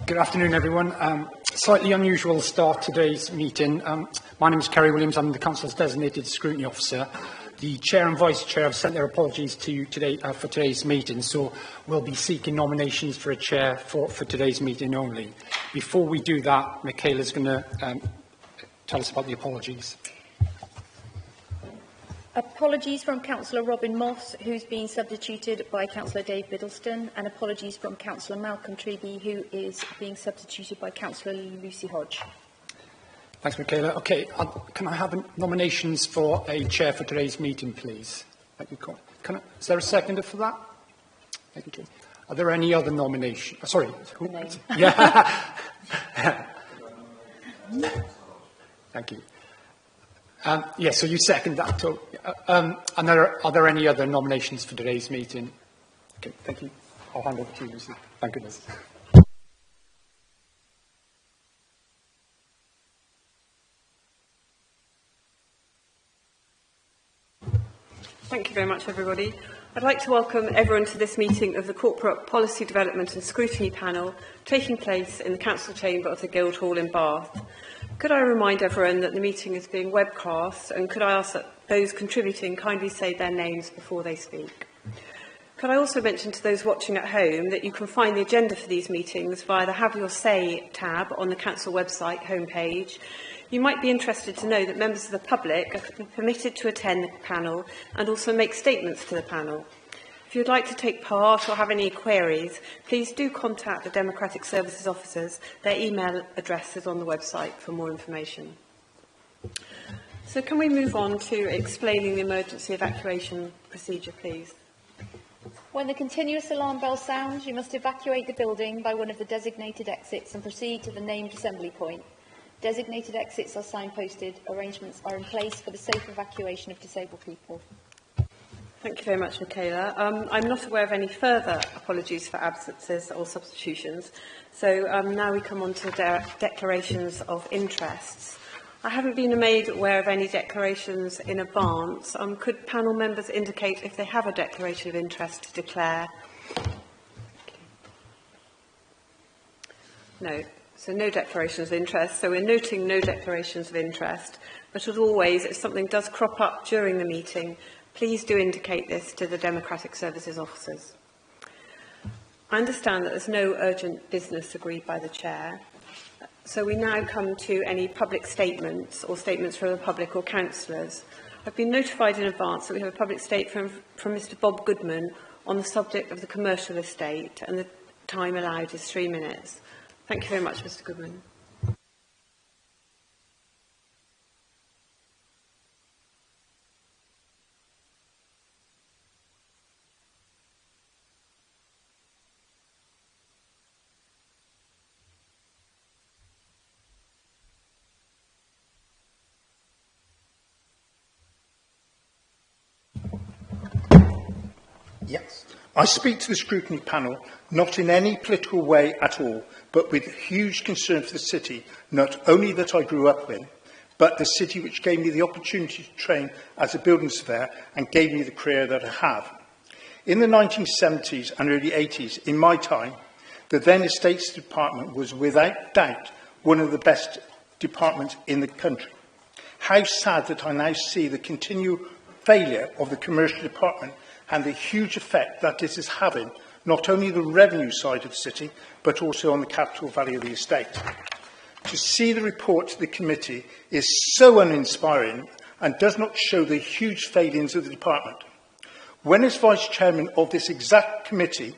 Good afternoon, everyone. Slightly unusual start to today's meeting. My name is Kerry Williams. I'm the Council's designated scrutiny officer. The Chair and Vice Chair have sent their apologies to today for today's meeting, so we'll be seeking nominations for a Chair for today's meeting only. Before we do that, Michaela's going to tell us about the apologies. Apologies from Councillor Robin Moss, who's been substituted by Councillor Dave Biddleston, and apologies from Councillor Malcolm Treby, who is being substituted by Councillor Lucy Hodge. Thanks, Michaela. Okay, can I have nominations for a Chair for today's meeting, please? Thank you. Is there a seconder for that? Thank you. Are there any other nominations? Sorry. Yeah. Thank you. Yes, so you second that. And are there any other nominations for today's meeting? Okay, thank you. I'll hand over to you, Lucy. Thank goodness. Thank you very much, everybody. I'd like to welcome everyone to this meeting of the Corporate Policy Development and Scrutiny Panel, taking place in the Council Chamber of the Guildhall in Bath. Could I remind everyone that the meeting is being webcast, and could I ask that those contributing kindly say their names before they speak? Could I also mention to those watching at home that you can find the agenda for these meetings via the Have Your Say tab on the Council website homepage. You might be interested to know that members of the public are permitted to attend the panel and also make statements to the panel. If you would like to take part or have any queries, please do contact the Democratic Services officers. Their email address is on the website for more information. So can we move on to explaining the emergency evacuation procedure, please? When the continuous alarm bell sounds, you must evacuate the building by one of the designated exits and proceed to the named assembly point. Designated exits are signposted. Arrangements are in place for the safe evacuation of disabled people. Thank you very much, Michaela. I'm not aware of any further apologies for absences or substitutions. So now we come on to declarations of interests. I haven't been made aware of any declarations in advance. Could panel members indicate if they have a declaration of interest to declare? No. So no declarations of interest. So we're noting no declarations of interest. But as always, if something does crop up during the meeting, please do indicate this to the Democratic Services officers. I understand that there's no urgent business agreed by the Chair. So we now come to any public statements or statements from the public or councillors. I've been notified in advance that we have a public statement from Mr Bob Goodman on the subject of the commercial estate, and the time allowed is 3 minutes. Thank you very much, Mr Goodman. Yes. I speak to the scrutiny panel not in any political way at all, but with huge concern for the city, not only that I grew up in, but the city which gave me the opportunity to train as a building surveyor and gave me the career that I have. In the 1970s and early 80s, in my time, the then Estates Department was without doubt one of the best departments in the country. How sad that I now see the continued failure of the commercial department and the huge effect that this is having, not only the revenue side of the city, but also on the capital value of the estate. To see the report to the committee is so uninspiring and does not show the huge failings of the department. When as Vice Chairman of this exact committee,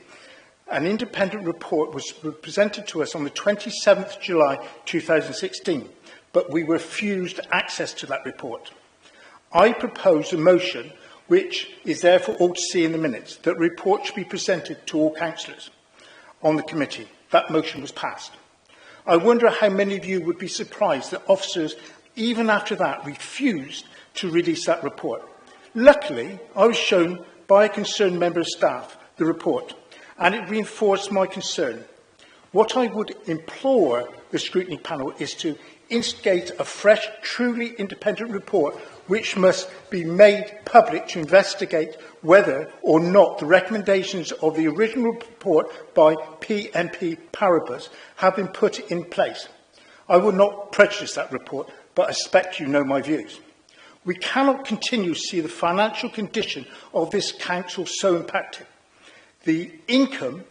an independent report was presented to us on the 27th July 2016, but we refused access to that report. I proposed a motion which is there for all to see in the minutes, that the report should be presented to all councillors on the committee. That motion was passed. I wonder how many of you would be surprised that officers, even after that, refused to release that report. Luckily, I was shown by a concerned member of staff the report, and it reinforced my concern. What I would implore the scrutiny panel is to instigate a fresh, truly independent report which must be made public to investigate whether or not the recommendations of the original report by PMP Paribus have been put in place. I will not prejudice that report, but I expect you know my views. We cannot continue to see the financial condition of this council so impacted. The income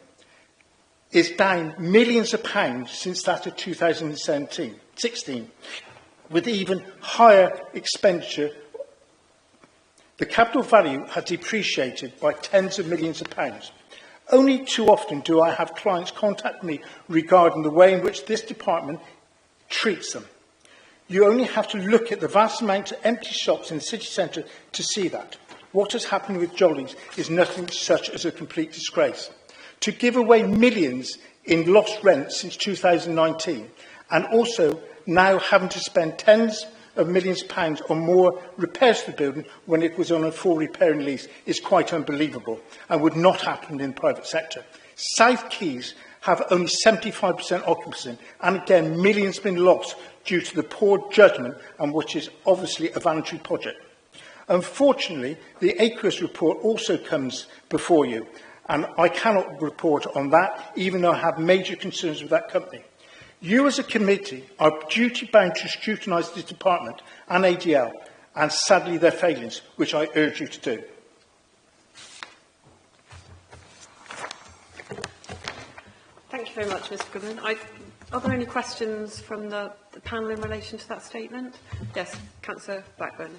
is down millions of pounds since that of 2016, with even higher expenditure. The capital value has depreciated by tens of millions of pounds. Only too often do I have clients contact me regarding the way in which this department treats them. You only have to look at the vast amount of empty shops in the city centre to see that. What has happened with Jolly's is nothing such as a complete disgrace. To give away millions in lost rent since 2019, and also now having to spend tens of millions of pounds on more repairs to the building when it was on a full repairing lease, is quite unbelievable and would not happen in the private sector. South Quays have only 75% occupancy, and again, millions have been lost due to the poor judgment, and which is obviously a voluntary project. Unfortunately, the Aquarius report also comes before you, and I cannot report on that, even though I have major concerns with that company. You as a committee are duty-bound to scrutinise this department and ADL, and sadly their failings, which I urge you to do. Thank you very much, Mr Goodman. Are there any questions from the panel in relation to that statement? Yes, Councillor Blackburn.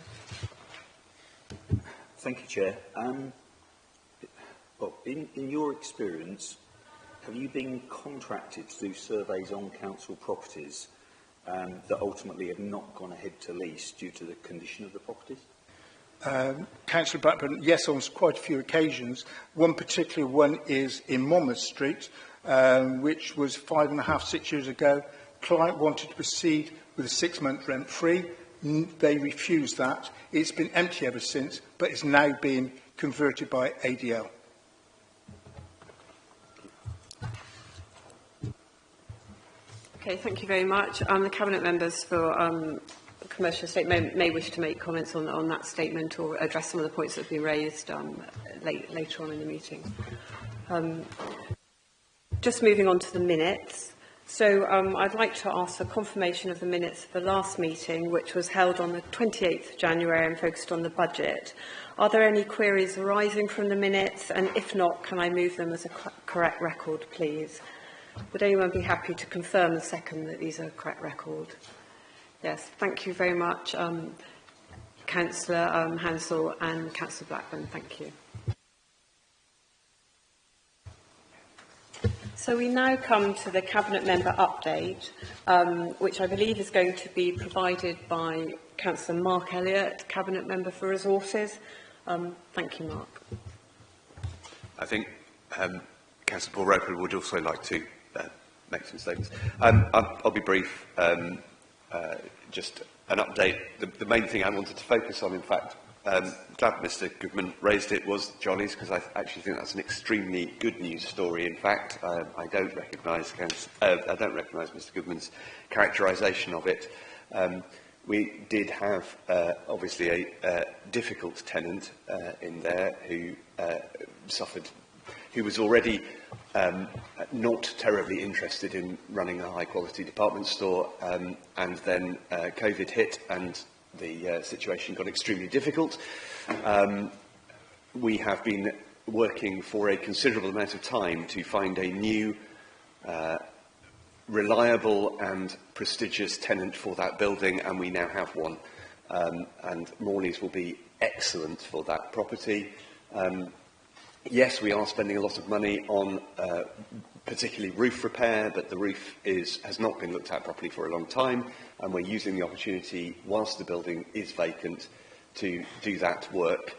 Thank you, Chair. Well, in your experience, have you been contracted to do surveys on council properties that ultimately have not gone ahead to lease due to the condition of the properties? Councillor Blackburn, yes, on quite a few occasions. One particular one is in Monmouth Street, which was 5.5, 6 years ago. Client wanted to proceed with a 6-month rent-free. They refused that. It's been empty ever since, but it's now being converted by ADL. Okay, thank you very much. The Cabinet members for commercial estate may wish to make comments on that statement or address some of the points that have been raised later on in the meeting. Just moving on to the minutes. So I'd like to ask for confirmation of the minutes of the last meeting, which was held on the 28th of January and focused on the budget. Are there any queries arising from the minutes? And if not, can I move them as a correct record, please? Would anyone be happy to confirm the second that these are correct record? Yes, thank you very much, Councillor Hansel and Councillor Blackburn. Thank you. So we now come to the Cabinet Member update, which I believe is going to be provided by Councillor Mark Elliott, Cabinet Member for Resources. Thank you, Mark. I think Councillor Paul Roper would also like to make some statements. I'll be brief. Just an update. The main thing I wanted to focus on, in fact, glad Mr Goodman raised it, was Jolly's, because I actually think that's an extremely good news story. In fact, I don't recognise Mr Goodman's characterisation of it. We did have obviously a difficult tenant in there who suffered, who was already not terribly interested in running a high-quality department store, and then COVID hit and the situation got extremely difficult. We have been working for a considerable amount of time to find a new, reliable and prestigious tenant for that building, and we now have one. And Morley's will be excellent for that property. Yes, we are spending a lot of money on particularly roof repair, but the roof has not been looked at properly for a long time, and we're using the opportunity, whilst the building is vacant, to do that work.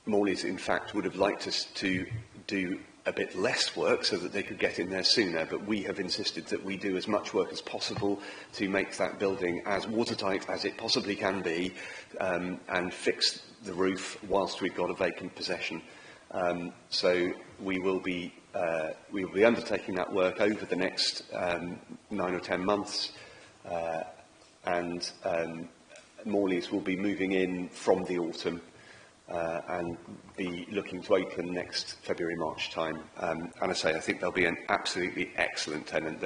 Morley's, in fact, would have liked us to do a bit less work so that they could get in there sooner, but we have insisted that we do as much work as possible to make that building as watertight as it possibly can be, and fix the roof whilst we've got a vacant possession. So we will be undertaking that work over the next 9 or 10 months, and Morley's will be moving in from the autumn and be looking to open next February-March time. And I say, I think they'll be an absolutely excellent tenant.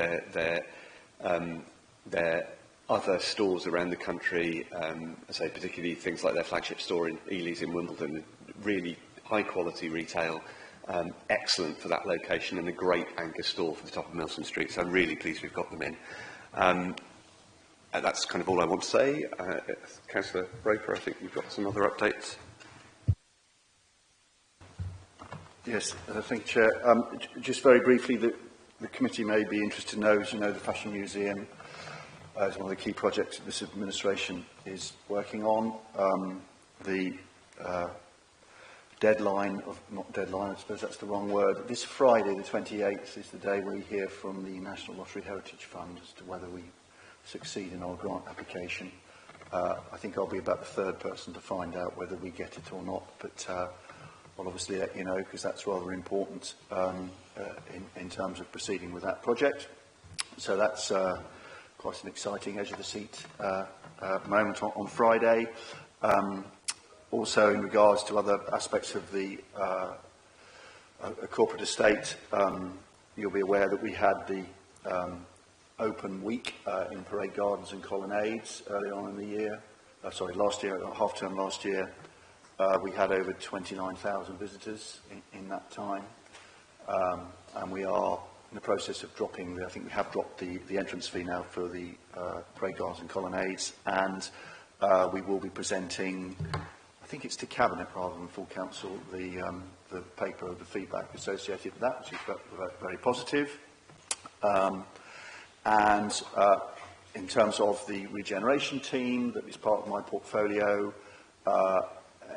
Their other stores around the country, I say particularly things like their flagship store in Ely's in Wimbledon, really high-quality retail, excellent for that location, and a great anchor store for the top of Milson Street. So I'm really pleased we've got them in. That's kind of all I want to say. Councillor Roper, I think you've got some other updates. Yes, thank you, Chair. Just very briefly, the committee may be interested to know, as you know, the Fashion Museum is one of the key projects that this administration is working on. The deadline, not deadline, I suppose that's the wrong word, this Friday, the 28th, is the day we hear from the National Lottery Heritage Fund as to whether we succeed in our grant application. I think I'll be about the third person to find out whether we get it or not, but I'll obviously let you know, because that's rather important in terms of proceeding with that project. So that's quite an exciting edge of the seat moment on Friday. Also, in regards to other aspects of the corporate estate, you'll be aware that we had the open week in Parade Gardens and Colonnades early on in the year. Last year, half-term last year. We had over 29,000 visitors in that time. And we are in the process of dropping, I think we have dropped the entrance fee now for the Parade Gardens and Colonnades. And we will be presenting, I think it's to Cabinet rather than full Council, the paper of the feedback associated with that, which is very positive. And in terms of the regeneration team that is part of my portfolio,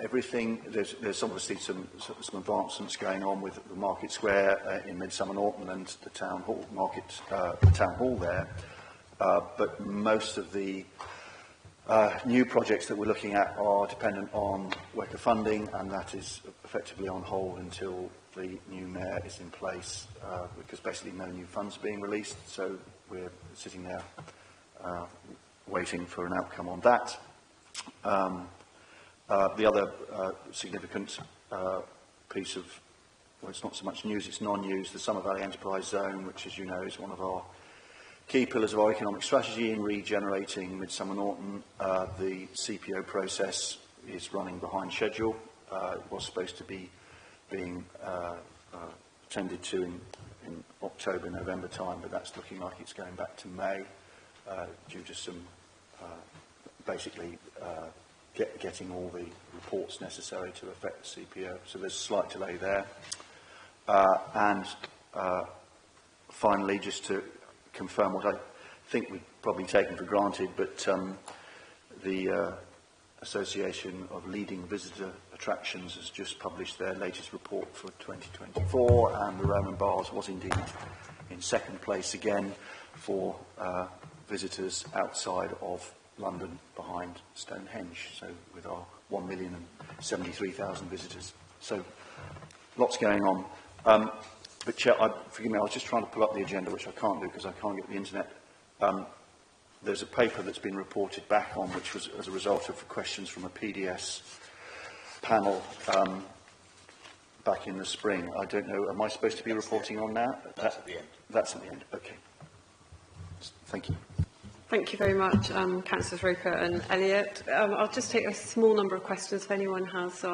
everything, there's obviously some advancements going on with the Market Square in Midsummer Norton and the Town Hall the Town Hall there. But most of the new projects that we're looking at are dependent on worker funding, and that is effectively on hold until the new mayor is in place, because basically no new funds are being released. So we're sitting there waiting for an outcome on that. The other significant piece of, well, it's not so much news, it's non-news, the Summer Valley Enterprise Zone, which, as you know, is one of our key pillars of our economic strategy in regenerating Midsummer Norton. The CPO process is running behind schedule. It was supposed to be being tended to in October, November time, but that's looking like it's going back to May due to some basically getting all the reports necessary to affect the CPO. So there's a slight delay there. And finally, just to confirm what I think we've probably taken for granted, but the Association of Leading Visitor Attractions has just published their latest report for 2024, and the Roman Bars was indeed in second place again for visitors outside of London behind Stonehenge, so with our 1,073,000 visitors. So lots going on. But Chair, forgive me, I was just trying to pull up the agenda, which I can't do because I can't get the internet. There's a paper that's been reported back on, which was as a result of questions from a PDS panel back in the spring. I don't know, am I supposed to be reporting on that? That's at the end. That's at the end. Okay. Thank you. Thank you very much, Councillors Roper and Elliott. I'll just take a small number of questions if anyone has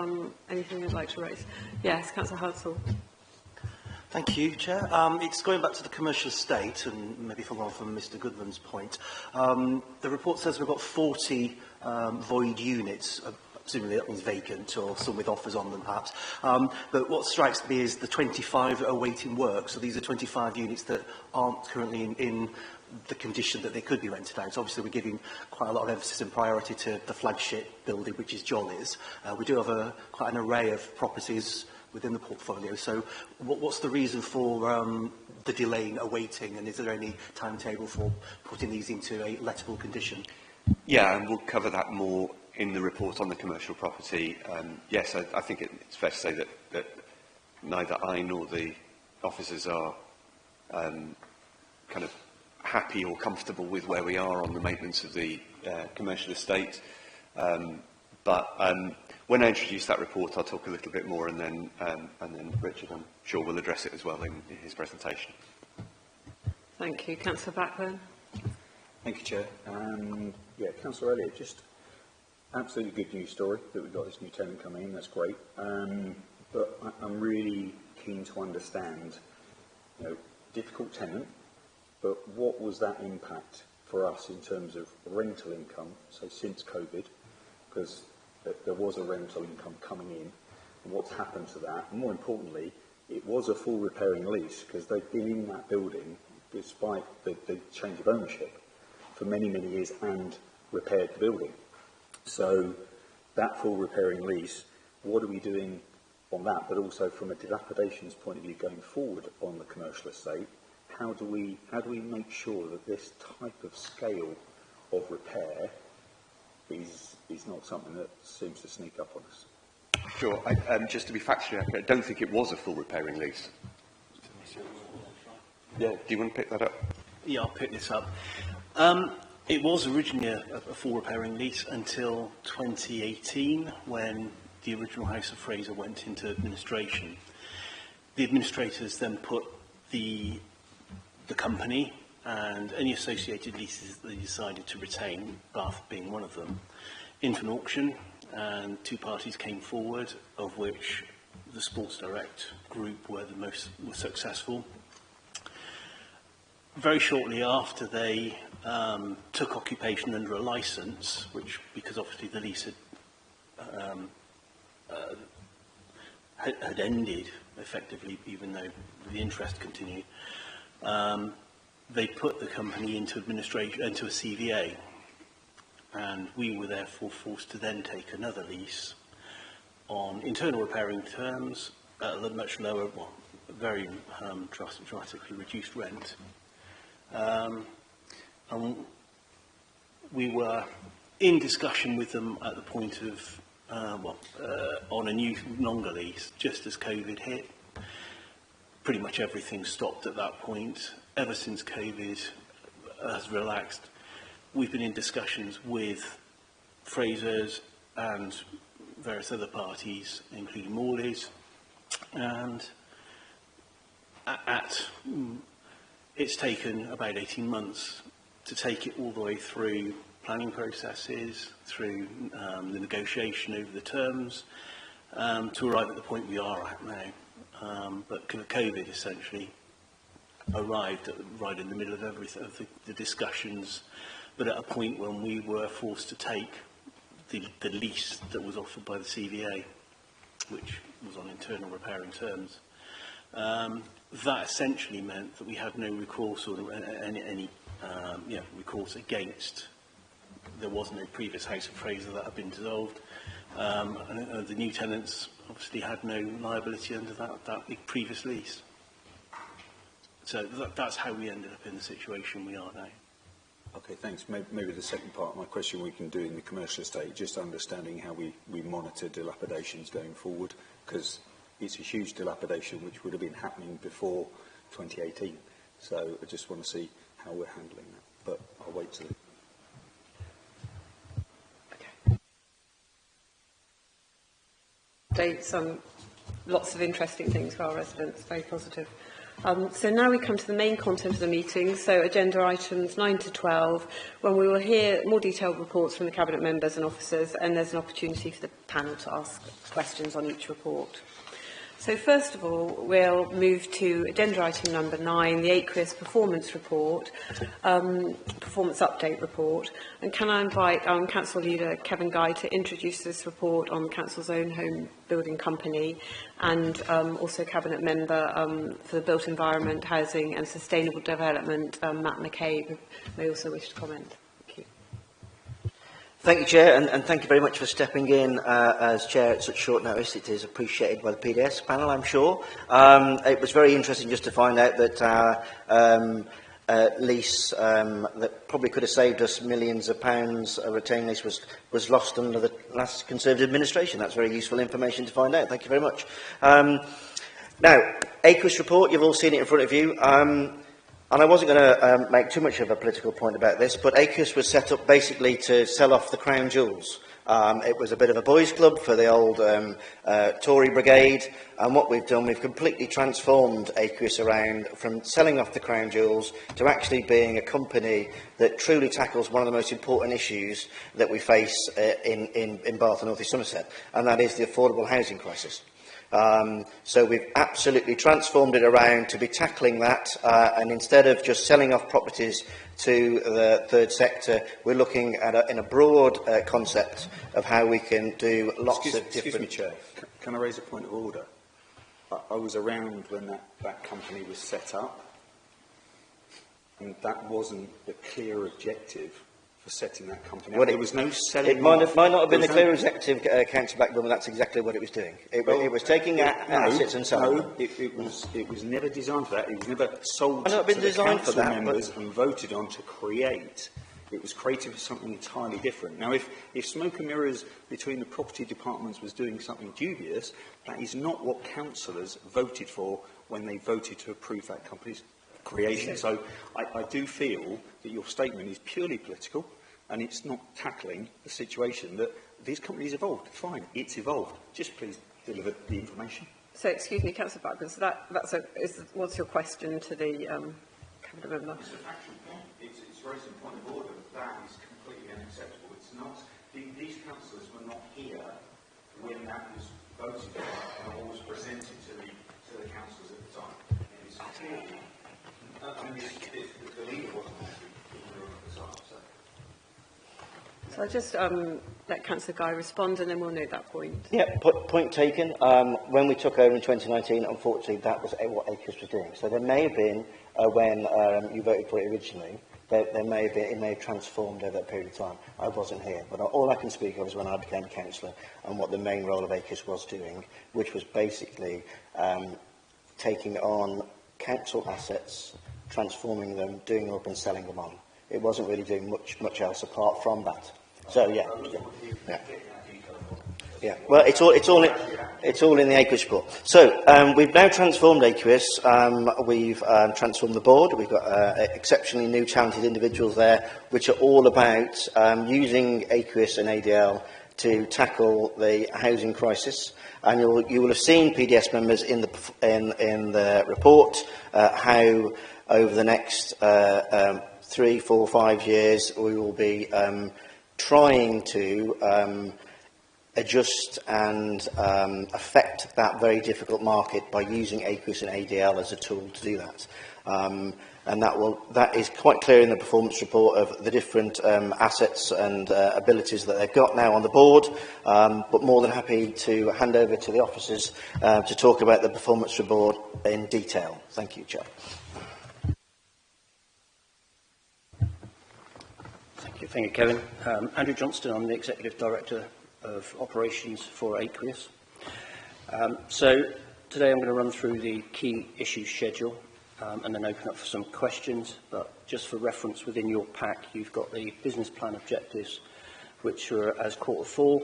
anything they'd like to raise. Yes, Councillor Hudsall. Thank you, Chair. It's going back to the commercial estate, and maybe following on from Mr Goodman's point. The report says we've got 40 void units. Presumably that means vacant, or some with offers on them, perhaps. But what strikes me is the 25 that are awaiting work. So these are 25 units that aren't currently in the condition that they could be rented out. So obviously we're giving quite a lot of emphasis and priority to the flagship building, which is Jolly's. We do have quite an array of properties within the portfolio. So what's the reason for the delay in awaiting, and is there any timetable for putting these into a lettable condition? Yeah, and we'll cover that more in the report on the commercial property. Yes, I think it's fair to say that neither I nor the officers are kind of happy or comfortable with where we are on the maintenance of the commercial estate. When I introduce that report, I'll talk a little bit more, and then Richard, I'm sure, will address it as well in his presentation. Thank you. Councillor Blackburn. Thank you, Chair. Councillor Elliott, just absolutely good news story that we've got this new tenant coming in. That's great. But I'm really keen to understand, difficult tenant, but what was that impact for us in terms of rental income, so since COVID, because there was a rental income coming in, and what's happened to that? And more importantly, it was a full repairing lease, because they've been in that building, despite the change of ownership, for many, many years, and repaired the building. So that full repairing lease, what are we doing on that? But also from a dilapidations point of view going forward on the commercial estate, how do we make sure that this type of scale of repair is not something that seems to sneak up on us? Sure. Just to be factually accurate, I don't think it was a full repairing lease. Yeah, do you want to pick that up? Yeah, I'll pick this up. It was originally a full repairing lease until 2018, when the original House of Fraser went into administration. The administrators then put the company and any associated leases that they decided to retain, Bath being one of them, into an auction, and two parties came forward, of which the Sports Direct group were the most successful. Very shortly after, they took occupation under a licence, which, because obviously the lease had ended effectively, even though the interest continued, they put the company into administration, into a CVA, and we were therefore forced to then take another lease on internal repairing terms at a much lower, very drastically reduced rent. And we were in discussion with them at the point of, on a new longer lease, just as COVID hit. Pretty much everything stopped at that point. Ever since COVID has relaxed, we've been in discussions with Fraser's and various other parties, including Morley's, and it's taken about 18 months to take it all the way through planning processes, through the negotiation over the terms, to arrive at the point we are at now. But COVID essentially arrived right in the middle of everything, of the discussions, but at a point when we were forced to take the lease that was offered by the CVA, which was on internal repairing terms. That essentially meant that we had no recourse or any recourse against. There was no previous House of Fraser that had been dissolved, and the new tenants obviously had no liability under that previous lease. So that's how we ended up in the situation we are now. Okay, thanks. Maybe the second part of my question we can do in the commercial estate, just understanding how we monitor dilapidations going forward, because it's a huge dilapidation which would have been happening before 2018. So I just want to see how we're handling that. But I'll wait till... Updates, lots of interesting things for our residents, very positive. So now we come to the main content of the meeting, so agenda items 9 to 12, when we will hear more detailed reports from the Cabinet members and officers, and there's an opportunity for the panel to ask questions on each report. So first of all, we'll move to agenda item number 9, the Aqueous Performance Report, Performance Update Report. And can I invite Council Leader Kevin Guy to introduce this report on the Council's own home building company, and also Cabinet Member for the Built Environment, Housing and Sustainable Development, Matt McCabe, may also wish to comment. Thank you, Chair, and thank you very much for stepping in as Chair at such short notice. It is appreciated by the PDS panel, I'm sure. It was very interesting just to find out that our lease that probably could have saved us millions of pounds, a retained lease, was lost under the last Conservative administration. That's very useful information to find out. Thank you very much. Now, Aqueous report, you've all seen it in front of you. And I wasn't going to make too much of a political point about this, but ACUS was set up basically to sell off the crown jewels. It was a bit of a boys' club for the old Tory brigade, and what we've done, we've completely transformed ACUS around from selling off the crown jewels to actually being a company that truly tackles one of the most important issues that we face in Bath and North East Somerset, and that is the affordable housing crisis. So we've absolutely transformed it around to be tackling that, and instead of just selling off properties to the third sector, we're looking at in a broad concept of how we can do lots of different... Excuse me, Chair. Can I raise a point of order? I was around when that company was set up, and that wasn't the clear objective for setting that company up. There was no selling. It might not have been the clear objective, Councillor Blackburn, but that's exactly what it was doing. It was taking assets and selling them. It was never designed for that. It was never sold to the council members and voted on to create. It was created for something entirely different. Now, if smoke and mirrors between the property departments was doing something dubious, that is not what councillors voted for when they voted to approve that company's creation. So I do feel that your statement is purely political and it's not tackling the situation that these companies evolved. Fine, it's evolved. Just please deliver the information. So, excuse me, Councillor Blackburn, so what's your question to the Cabinet member? It's a factual point. It's raised in point of order. That is completely unacceptable. It's not. These councillors were not here when that was voted on or was presented to the councillors at the time. It is clearly. The leader wasn't actually in the room at the time. So I'll just let Councillor Guy respond, and then we'll note that point. Yeah, point taken. When we took over in 2019, unfortunately, that was what ACUS was doing. So there may have been, when you voted for it originally, it may have transformed over that period of time. I wasn't here, but all I can speak of is when I became councillor and what the main role of ACUS was doing, which was basically taking on council assets, transforming them, doing them up and selling them on. It wasn't really doing much else apart from that. So yeah. Well, it's all in the ACUS report. So we've now transformed ACUS. We've transformed the board. We've got exceptionally new, talented individuals there, which are all about using ACUS and ADL to tackle the housing crisis. And you will have seen PDS members in the report how over the next 3, 4, 5 years we will be trying to adjust and affect that very difficult market by using ACUS and ADL as a tool to do that. And that is quite clear in the performance report of the different assets and abilities that they've got now on the board, but more than happy to hand over to the officers to talk about the performance report in detail. Thank you, Chair. Thank you, Kevin. Andrew Johnston, I'm the Executive Director of Operations for ACUS. So today I'm going to run through the key issue schedule and then open up for some questions, but just for reference within your pack, you've got the business plan objectives, which are as Q4.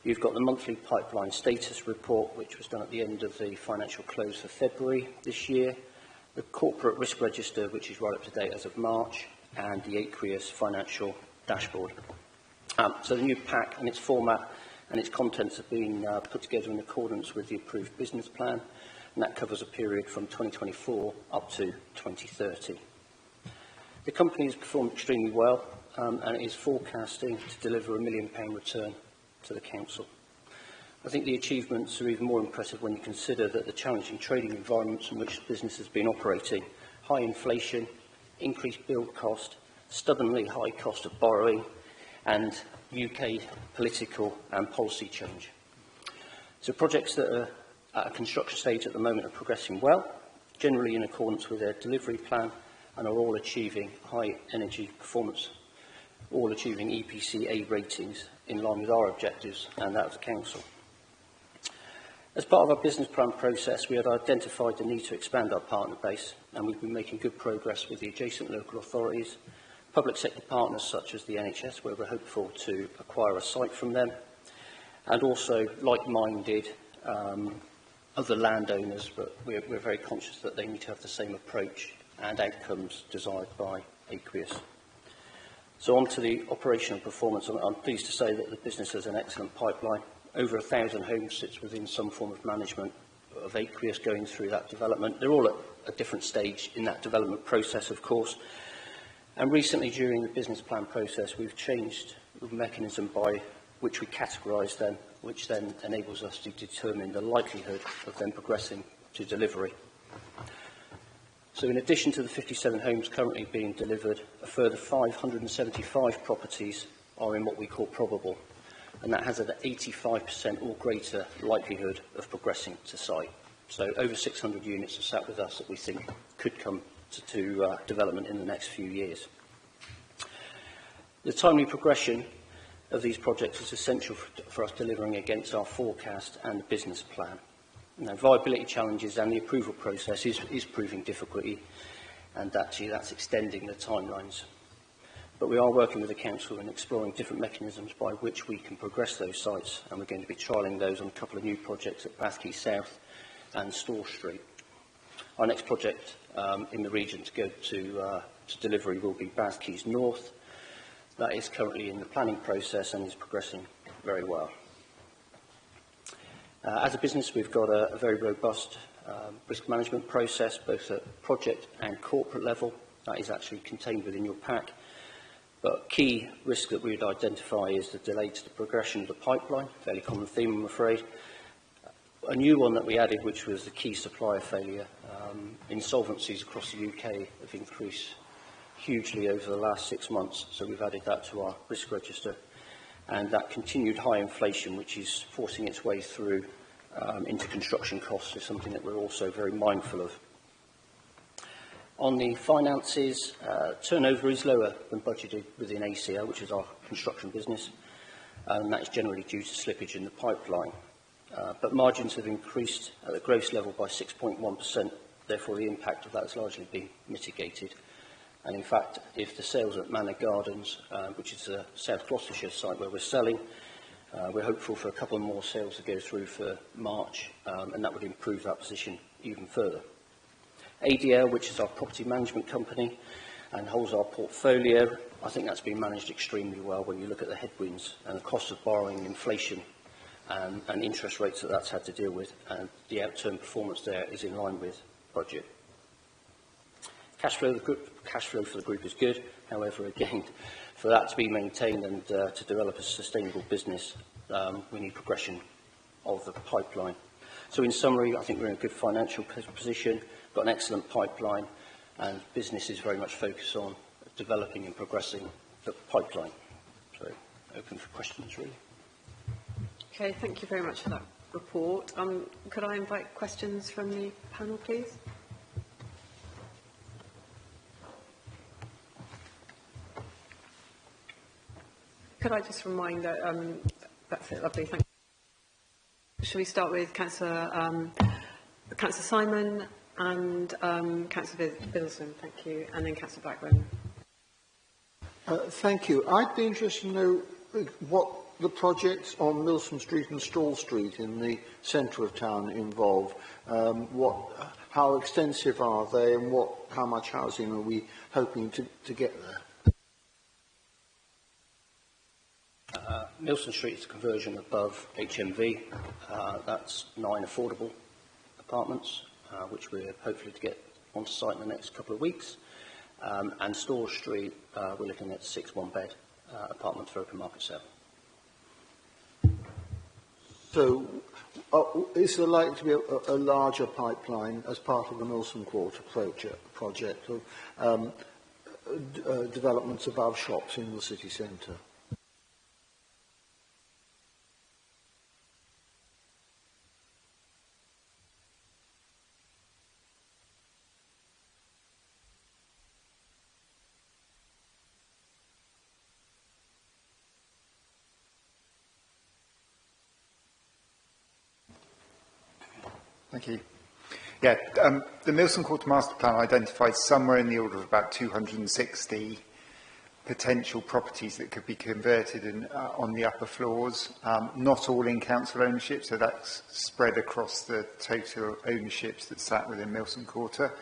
You've got the monthly pipeline status report, which was done at the end of the financial close for February this year, the corporate risk register, which is right up to date as of March, and the ACUS financial dashboard. So the new pack and its format and its contents have been put together in accordance with the approved business plan, and that covers a period from 2024 up to 2030. The company has performed extremely well and it is forecasting to deliver £1 million return to the council. I think the achievements are even more impressive when you consider that the challenging trading environments in which the business has been operating, high inflation, increased build cost, stubbornly high cost of borrowing, and UK political and policy change. So projects that are at a construction stage at the moment are progressing well, generally in accordance with their delivery plan, and are all achieving high energy performance, all achieving EPC A ratings in line with our objectives and that of the council. As part of our business plan process, we had identified the need to expand our partner base, and we've been making good progress with the adjacent local authorities, public sector partners such as the NHS, where we're hopeful to acquire a site from them, and also like-minded other landowners, but we're very conscious that they need to have the same approach and outcomes desired by Aqueous. So on to the operational performance. I'm pleased to say that the business has an excellent pipeline. Over 1,000 homes sits within some form of management of Aqueous going through that development. They're all at a different stage in that development process, of course. And recently, during the business plan process, we've changed the mechanism by which we categorise them, which then enables us to determine the likelihood of them progressing to delivery. So in addition to the 57 homes currently being delivered, a further 575 properties are in what we call probable, and that has an 85% or greater likelihood of progressing to site. So over 600 units are sat with us that we think could come to development in the next few years. The timely progression of these projects is essential for us delivering against our forecast and the business plan. Now, viability challenges and the approval process is proving difficulty, and actually that's extending the timelines. But we are working with the council and exploring different mechanisms by which we can progress those sites, and we're going to be trialling those on a couple of new projects at Bathkey South and Store Street. Our next project in the region to go to delivery will be Bathkeys North. That is currently in the planning process and is progressing very well. As a business, we've got a very robust risk management process, both at project and corporate level. That is actually contained within your pack. But key risk that we would identify is the delay to the progression of the pipeline, fairly common theme, I'm afraid. A new one that we added, which was the key supplier failure. Insolvencies across the UK have increased hugely over the last 6 months, so we've added that to our risk register. And that continued high inflation, which is forcing its way through into construction costs, is something that we're also very mindful of. On the finances, turnover is lower than budgeted within ACL, which is our construction business, and that is generally due to slippage in the pipeline. But margins have increased at the gross level by 6.1%, therefore the impact of that has largely been mitigated. And in fact, if the sales at Manor Gardens, which is a South Gloucestershire site where we're selling, we're hopeful for a couple more sales to go through for March, and that would improve that position even further. ADL, which is our property management company and holds our portfolio, I think that's been managed extremely well when you look at the headwinds and the cost of borrowing, inflation, and interest rates that that's had to deal with, and the outturn performance there is in line with budget. Cash flow for the group is good. However, again, for that to be maintained and to develop a sustainable business, we need progression of the pipeline. So in summary, I think we're in a good financial position, got an excellent pipeline, and business is very much focused on developing and progressing the pipeline. So open for questions, really. Okay, thank you very much for that report. Could I invite questions from the panel, please? Could I just remind that, that's it, lovely, thank you. Shall we start with Councillor Simon and Councillor Biddleston, thank you, and then Councillor Blackburn. Thank you. I'd be interested to know what the projects on Milsom Street and Stall Street in the centre of town involve. How extensive are they, and how much housing are we hoping to get there? Milsom Street is a conversion above HMV. That's 9 affordable apartments, which we're hopefully to get onto site in the next couple of weeks. And Store Street, we're looking at 6 one-bed apartments for open market sale. So, is there likely to be a larger pipeline as part of the Milsom Quarter project of developments above shops in the city centre? Thank you. Yeah, the Milsom Quarter Master Plan identified somewhere in the order of about 260 potential properties that could be converted on the upper floors, not all in council ownership, so that's spread across the total ownerships that sat within Milsom Quarter.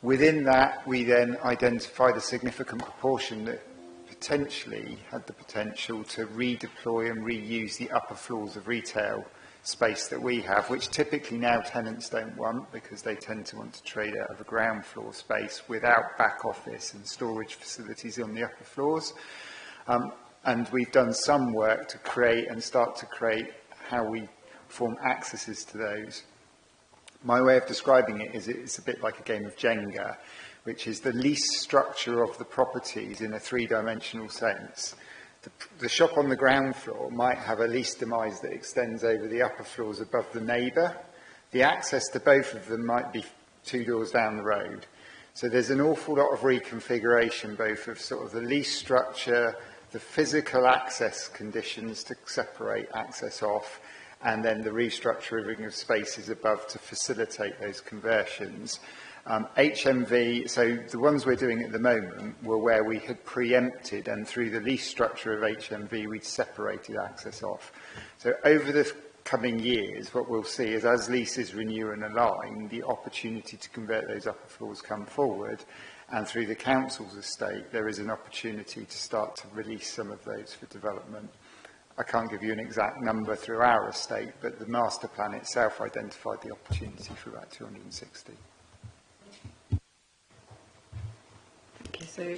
Within that, we then identified a significant proportion that potentially had the potential to redeploy and reuse the upper floors of retail space that we have, which typically now tenants don't want because they tend to want to trade out of a ground floor space without back office and storage facilities on the upper floors. And we've done some work to create and start to create how we form accesses to those. My way of describing it is it's a bit like a game of Jenga, which is the lease structure of the properties in a three-dimensional sense. The shop on the ground floor might have a lease demise that extends over the upper floors above the neighbour. The access to both of them might be 2 doors down the road. So there's an awful lot of reconfiguration, both of sort of the lease structure, the physical access conditions to separate access off, and then the restructuring of spaces above to facilitate those conversions. HMV, so the ones we're doing at the moment were where we had preempted, and through the lease structure of HMV, we'd separated access off. So over the coming years, what we'll see is as leases renew and align, the opportunity to convert those upper floors come forward, and through the council's estate, there is an opportunity to start to release some of those for development. I can't give you an exact number through our estate, but the master plan itself identified the opportunity for about 260. Thank you. So,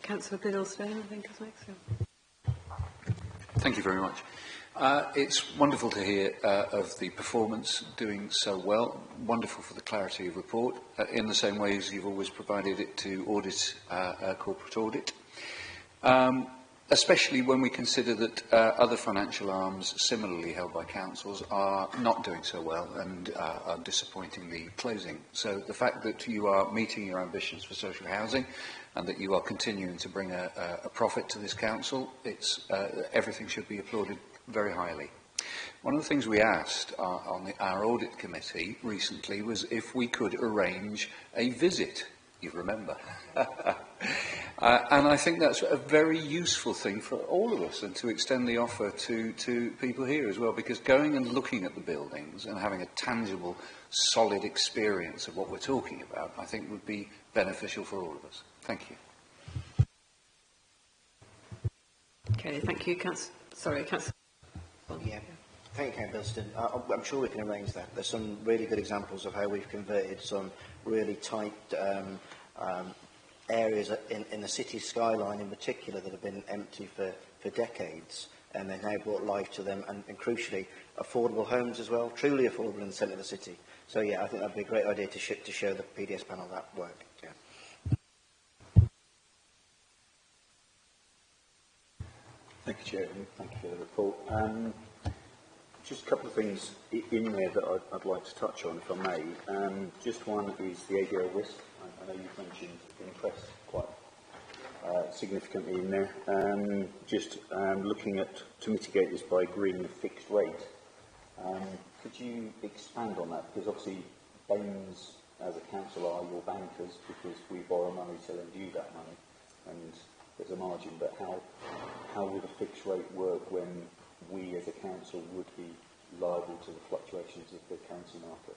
Councillor Biddlestone, I think, is next. Thank you very much. It's wonderful to hear of the performance doing so well. Wonderful for the clarity of report, in the same way as you've always provided it to audit, corporate audit. Especially when we consider that other financial arms similarly held by councils are not doing so well and are disappointingly closing. So the fact that you are meeting your ambitions for social housing and that you are continuing to bring a profit to this council, everything should be applauded very highly. One of the things we asked on our audit committee recently was if we could arrange a visit. You remember. And I think that's a very useful thing for all of us, and to extend the offer to people here as well, because going and looking at the buildings and having a tangible, solid experience of what we're talking about, I think would be beneficial for all of us. Thank you. Okay, thank you, Councillor. Yeah. Thank you, Biddlestone. I'm sure we can arrange that. There's some really good examples of how we've converted some really tight areas in the city skyline in particular that have been empty for decades, and they've now brought life to them, and crucially, affordable homes as well, truly affordable in the centre of the city. So yeah, I think that'd be a great idea to show the PDS panel that work. Yeah. Thank you, Chair, and thank you for the report. Just a couple of things in there that I'd like to touch on, if I may. Just one is the ADL risk. I know you've mentioned interest quite significantly in there. Just looking at to mitigate this by agreeing a fixed rate. Could you expand on that? Because obviously, Baines as a council are your bankers because we borrow money to lend you that money, and there's a margin. But how would a fixed rate work when we as a council would be liable to the fluctuations of the currency market?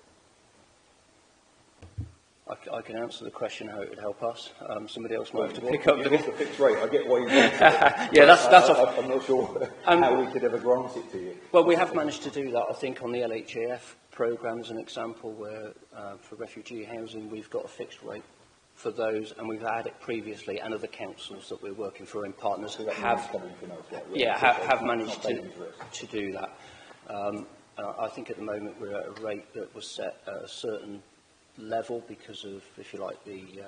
I can answer the question how it would help us. Somebody else might have to pick up the fixed rate. I get why you want it. Yeah, I'm not sure how we could ever grant it to you. Well, we have managed to do that, I think, on the LHAF programme as an example, where for refugee housing we've got a fixed rate for those, and we've had it previously, and other councils that we're working for in partners have managed to do that. I think at the moment we're at a rate that was set at a certain level because of, if you like, the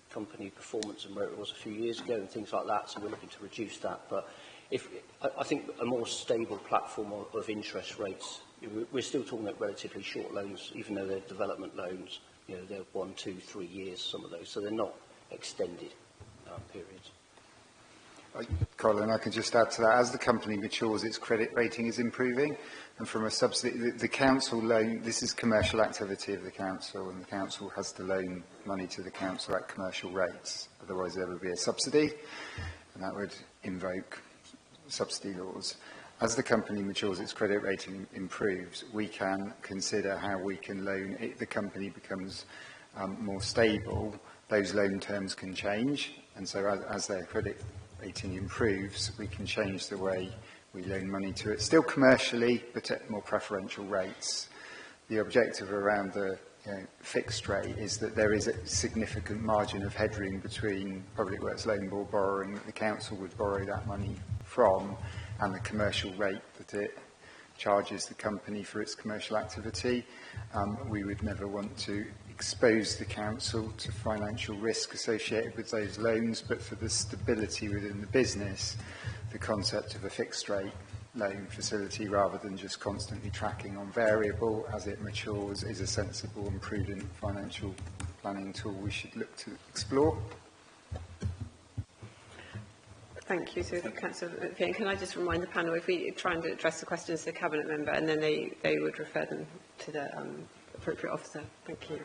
company performance and where it was a few years ago and things like that, so we're looking to reduce that. But I think a more stable platform of interest rates, we're still talking about relatively short loans, even though they're development loans. You know, they're 1, 2, 3 years, some of those, so they're not extended periods. Colin, I can just add to that. As the company matures, its credit rating is improving, and from a subsidy, the council loan, this is commercial activity of the council, and the council has to loan money to the council at commercial rates. Otherwise, there would be a subsidy, and that would invoke subsidy laws. As the company matures, its credit rating improves, we can consider how we can loan it. The company becomes more stable, those loan terms can change, and so as their credit rating improves, we can change the way we loan money to it. Still commercially, but at more preferential rates. The objective around the fixed rate is that there is a significant margin of headroom between Public Works Loan Board borrowing that the council would borrow that money from and the commercial rate that it charges the company for its commercial activity. We would never want to expose the council to financial risk associated with those loans, but for the stability within the business, the concept of a fixed rate loan facility rather than just constantly tracking on variable as it matures is a sensible and prudent financial planning tool we should look to explore. Thank you. So, Councillor Fian, can I just remind the panel, if we try and address the questions to the Cabinet Member, and then they would refer them to the appropriate officer. Thank you.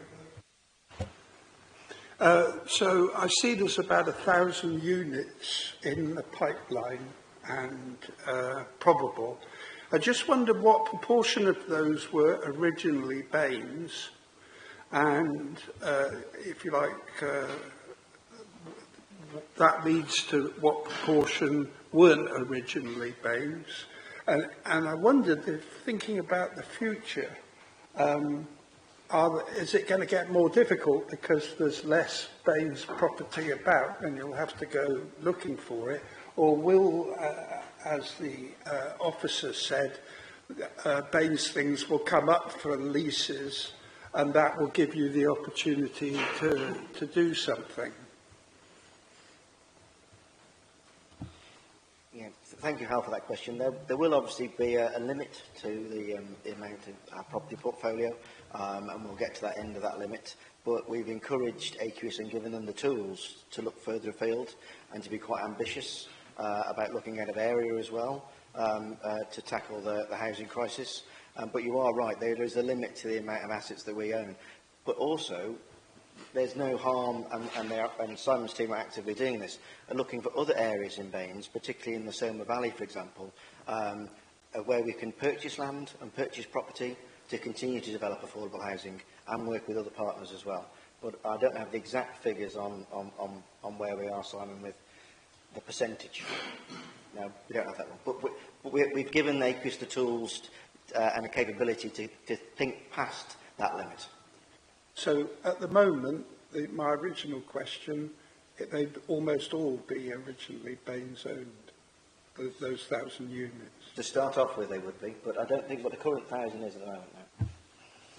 So I see there's about 1,000 units in the pipeline and probable. I just wondered what proportion of those were originally Baines, and if you like, that leads to what proportion weren't originally Baines. And I wondered if, thinking about the future, is it going to get more difficult because there's less Baines property about and you'll have to go looking for it? Or will, as the officer said, Baines things will come up for leases and that will give you the opportunity to do something? Yeah, thank you, Hal, for that question. There will obviously be a limit to the amount of our property portfolio, and we'll get to that end of that limit. But we've encouraged AQS and given them the tools to look further afield and to be quite ambitious about looking out of area as well to tackle the housing crisis. But you are right, there is a limit to the amount of assets that we own. But also, there's no harm, and Simon's team are actively doing this, are looking for other areas in Baines, particularly in the Soma Valley, for example, where we can purchase land and purchase property to continue to develop affordable housing and work with other partners as well. But I don't have the exact figures on where we are, Simon, with the percentage. No, we don't have that one. But we've given AQS the tools and the capability to think past that limit. So at the moment, my original question, they'd almost all be originally Baines owned, those 1,000 units. To start off with, they would be, but I don't think what the current 1,000 is at the moment now.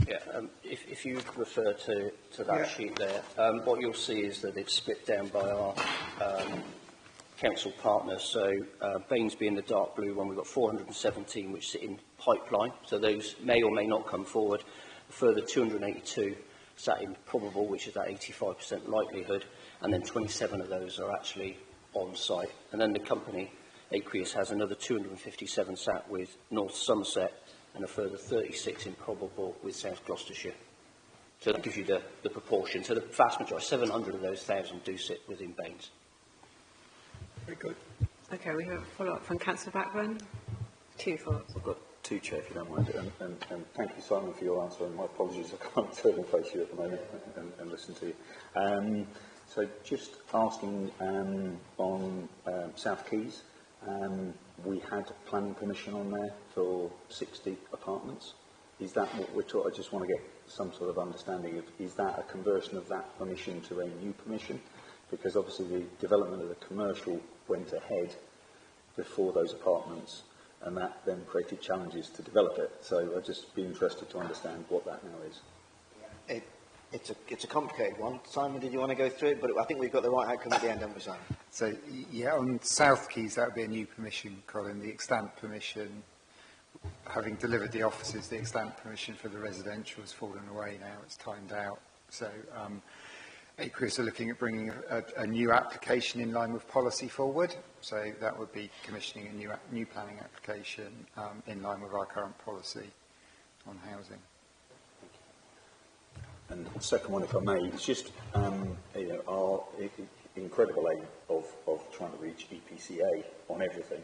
Yeah, if you refer to that sheet there, what you'll see is that it's split down by our council partners. So Baines being the dark blue one, we've got 417 which sit in pipeline, so those may or may not come forward. A further 282 sat in probable, which is that 85% likelihood, and then 27 of those are actually on site. And then the company, Aqueous, has another 257 sat with North Somerset and a further 36 in probable with South Gloucestershire. So that gives you the proportion. So the vast majority, 700 of those 1,000 do sit within Baines. Very good. Okay, we have a follow-up from Councillor Blackburn. 2 follow-ups. I've got 2, Chair, if you don't mind. And thank you, Simon, for your answer. And my apologies, I can't turn and face you at the moment and listen to you. So just asking on South Keys, we had planning permission on there for 60 apartments. Is that what we're talking? I just want to get some sort of understanding of, is that a conversion of that permission to a new permission? Because obviously the development of the commercial went ahead before those apartments, and that then created challenges to develop it. So I'd just be interested to understand what that now is. It's a complicated one. Simon, did you want to go through it? But I think we've got the right outcome at the end, haven't we, Simon? So, yeah, on South Keys, that would be a new permission, Colin. The extant permission, having delivered the offices, the extant permission for the residential has fallen away now. It's timed out. So, Aqueous are looking at bringing a new application in line with policy forward. So that would be commissioning a new planning application in line with our current policy on housing. And the second one, if I may, is just our incredible aim of trying to reach EPCA on everything.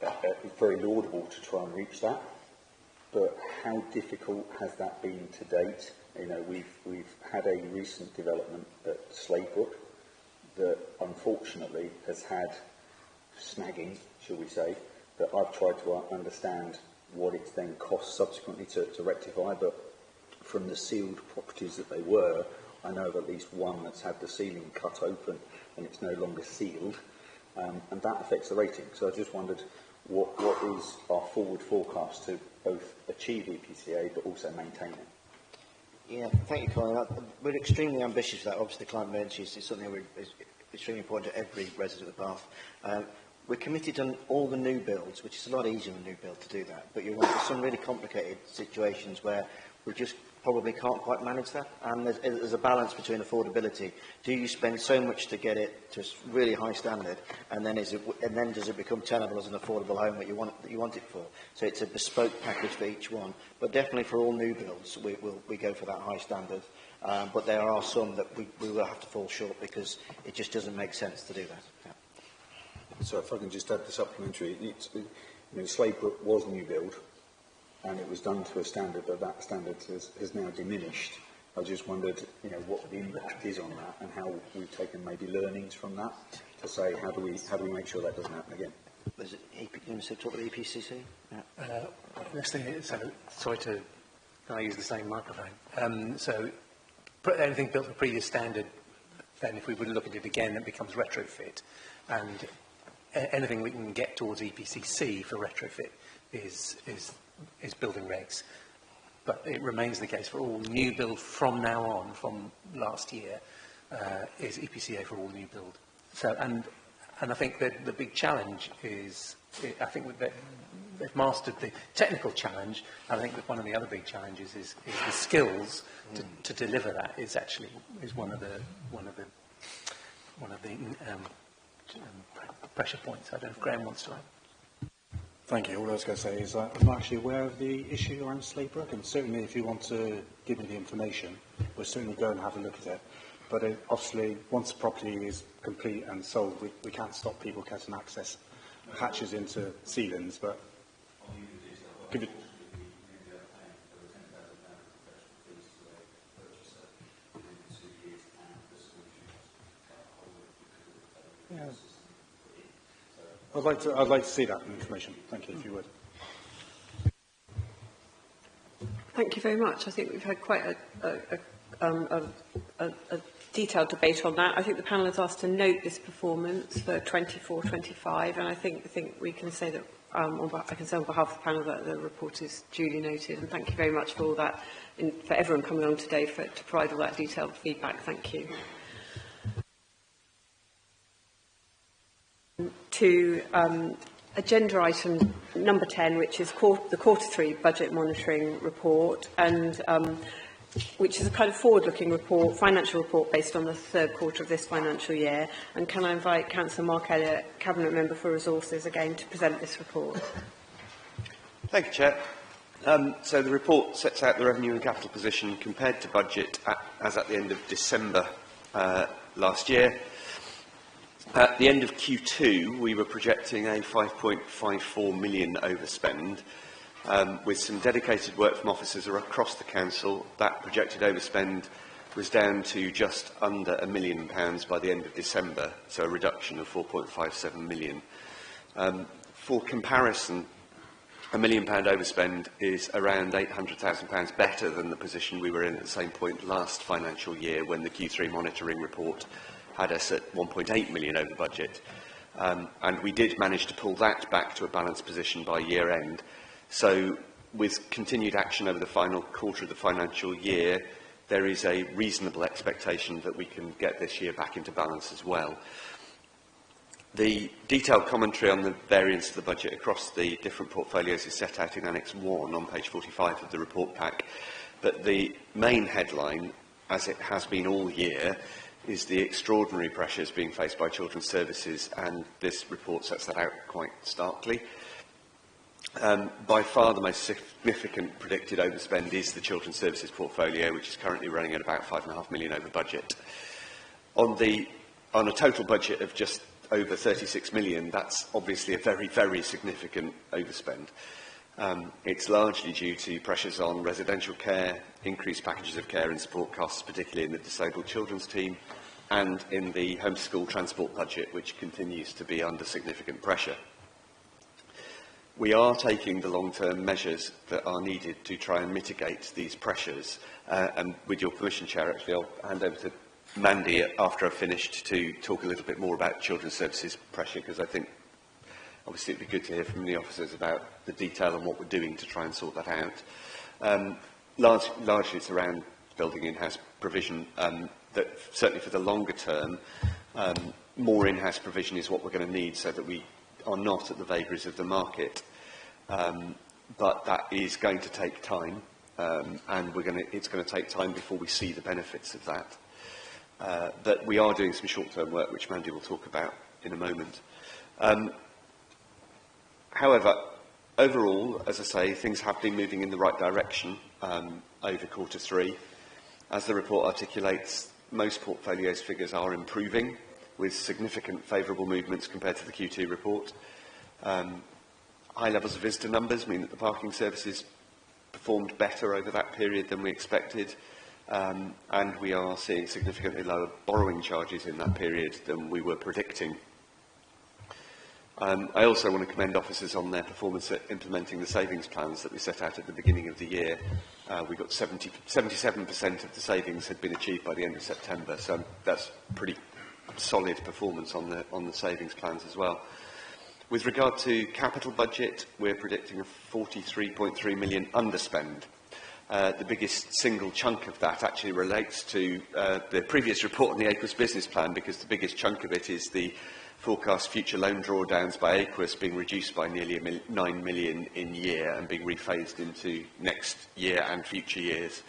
It's very laudable to try and reach that, but how difficult has that been to date? You know, we've had a recent development at Sladebrook that unfortunately has had snagging, shall we say, that I've tried to understand what it's then cost subsequently to rectify, but from the sealed properties that they were, I know of at least one that's had the ceiling cut open and it's no longer sealed, and that affects the rating. So I just wondered what is our forward forecast to both achieve EPCA but also maintain it? Yeah, thank you, Colin. We're extremely ambitious for that. Obviously, climate emergency is something that is extremely important to every resident of Bath. We're committed on all the new builds, which is a lot easier than a new build to do that. But you're into some really complicated situations where we just probably can't quite manage that. And there's a balance between affordability. Do you spend so much to get it to a really high standard, and then does it become tenable as an affordable home that you want it for? So it's a bespoke package for each one. But definitely for all new builds, we go for that high standard. But there are some that we will have to fall short because it just doesn't make sense to do that. Yeah. So if I can just add the supplementary, Sladebrook was new build, and it was done to a standard, but that standard has now diminished. I just wondered, what the impact is on that, and how we've taken maybe learnings from that to say how do we make sure that doesn't happen again. Was it talk about the EPCC? Yeah. Next thing is, sorry to I use the same microphone. So anything built to the previous standard, then if we would look at it again, it becomes retrofit, and anything we can get towards EPCC for retrofit is building regs. But it remains the case for all new build from now on, from last year, is EPCA for all new build. So, and I think that the big challenge is, I think that they've mastered the technical challenge. I think that one of the other big challenges is the skills to deliver that is one of the pressure points. I don't know if Graham wants to add. Thank you. All I was going to say is I'm not actually aware of the issue around Sladebrook, and certainly if you want to give me the information, we'll certainly go and have a look at it. But obviously, once the property is complete and sold, we can't stop people getting access hatches into ceilings, but give it. Yeah. I'd like to see that information. Thank you, if you would. Thank you very much. I think we've had quite a detailed debate on that. I think the panel has asked to note this performance for 24-25, and I think we can say that I can say on behalf of the panel that the report is duly noted. And thank you very much for all that, for everyone coming along today to provide all that detailed feedback. Thank you. To agenda item number 10, which is the Q3 budget monitoring report, and which is a kind of forward-looking report, financial report based on the third quarter of this financial year. And can I invite Councillor Mark Elliott, Cabinet Member for Resources, again to present this report? Thank you, Chair. So the report sets out the revenue and capital position compared to budget as at the end of December last year. At the end of Q2, we were projecting a 5.54 million overspend. With some dedicated work from officers across the council, that projected overspend was down to just under £1 million by the end of December, so a reduction of 4.57 million. For comparison, £1 million overspend is around £800,000 better than the position we were in at the same point last financial year, when the Q3 monitoring report had us at 1.8 million over budget. And we did manage to pull that back to a balanced position by year end. So with continued action over the final quarter of the financial year, there is a reasonable expectation that we can get this year back into balance as well. The detailed commentary on the variance of the budget across the different portfolios is set out in Annex 1 on page 45 of the report pack. But the main headline, as it has been all year, is the extraordinary pressures being faced by children's services, and this report sets that out quite starkly. By far the most significant predicted overspend is the children's services portfolio, which is currently running at about 5.5 million over budget. On a total budget of just over 36 million, that's obviously a very, very significant overspend. It's largely due to pressures on residential care, increased packages of care and support costs, particularly in the disabled children's team, and in the home to school transport budget, which continues to be under significant pressure. We are taking the long-term measures that are needed to try and mitigate these pressures. And with your permission, Chair, actually, I'll hand over to Mandy after I've finished to talk a little bit more about children's services pressure, because I think obviously it'd be good to hear from the officers about the detail and what we're doing to try and sort that out. Largely it's around building in-house provision, that certainly for the longer term, more in-house provision is what we're going to need so that we are not at the vagaries of the market. But that is going to take time, and it's going to take time before we see the benefits of that. But we are doing some short-term work, which Mandy will talk about in a moment. However, overall, as I say, things have been moving in the right direction over Q3. As the report articulates, most portfolios figures are improving, with significant favourable movements compared to the Q2 report. High levels of visitor numbers mean that the parking services performed better over that period than we expected, and we are seeing significantly lower borrowing charges in that period than we were predicting. I also want to commend officers on their performance at implementing the savings plans that we set out at the beginning of the year. We got 77% of the savings had been achieved by the end of September, so that's pretty solid performance on the savings plans as well. With regard to capital budget, we're predicting a 43.3 million underspend. The biggest single chunk of that actually relates to the previous report on the Aquis business plan, because the biggest chunk of it is the forecast future loan drawdowns by Aquis being reduced by nearly 9 million in year and being rephased into next year and future years.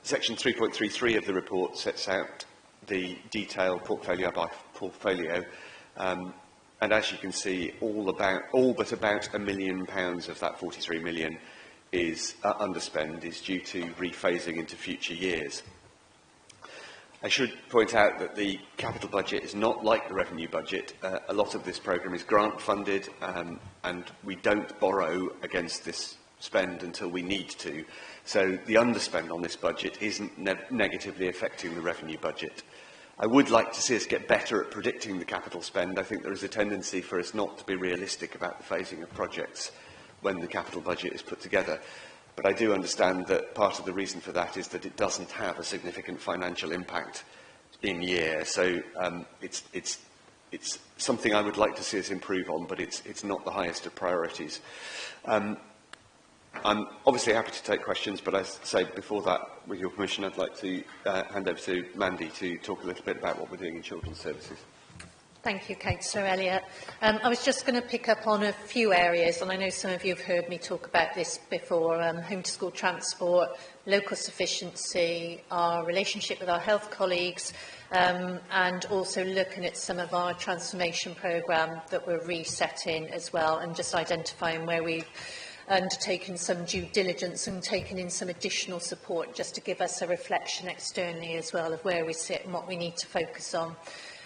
Section 3.33 of the report sets out the detailed portfolio by portfolio, and as you can see, all but about £1 million of that 43 million is underspend is due to rephasing into future years. I should point out that the capital budget is not like the revenue budget. A lot of this programme is grant funded, and we don't borrow against this spend until we need to. So the underspend on this budget isn't negatively affecting the revenue budget. I would like to see us get better at predicting the capital spend. I think there is a tendency for us not to be realistic about the phasing of projects when the capital budget is put together. But I do understand that part of the reason for that is that it doesn't have a significant financial impact in year. So it's something I would like to see us improve on, but it's not the highest of priorities. I'm obviously happy to take questions, but as I say before that, with your permission, I'd like to hand over to Mandy to talk a little bit about what we're doing in children's services. Thank you, Councillor Elliott. I was just going to pick up on a few areas, and I know some of you have heard me talk about this before: home-to-school transport, local sufficiency, our relationship with our health colleagues, and also looking at some of our transformation programme that we're resetting as well, and just identifying where we've undertaken some due diligence and taken in some additional support, just to give us a reflection externally as well of where we sit and what we need to focus on.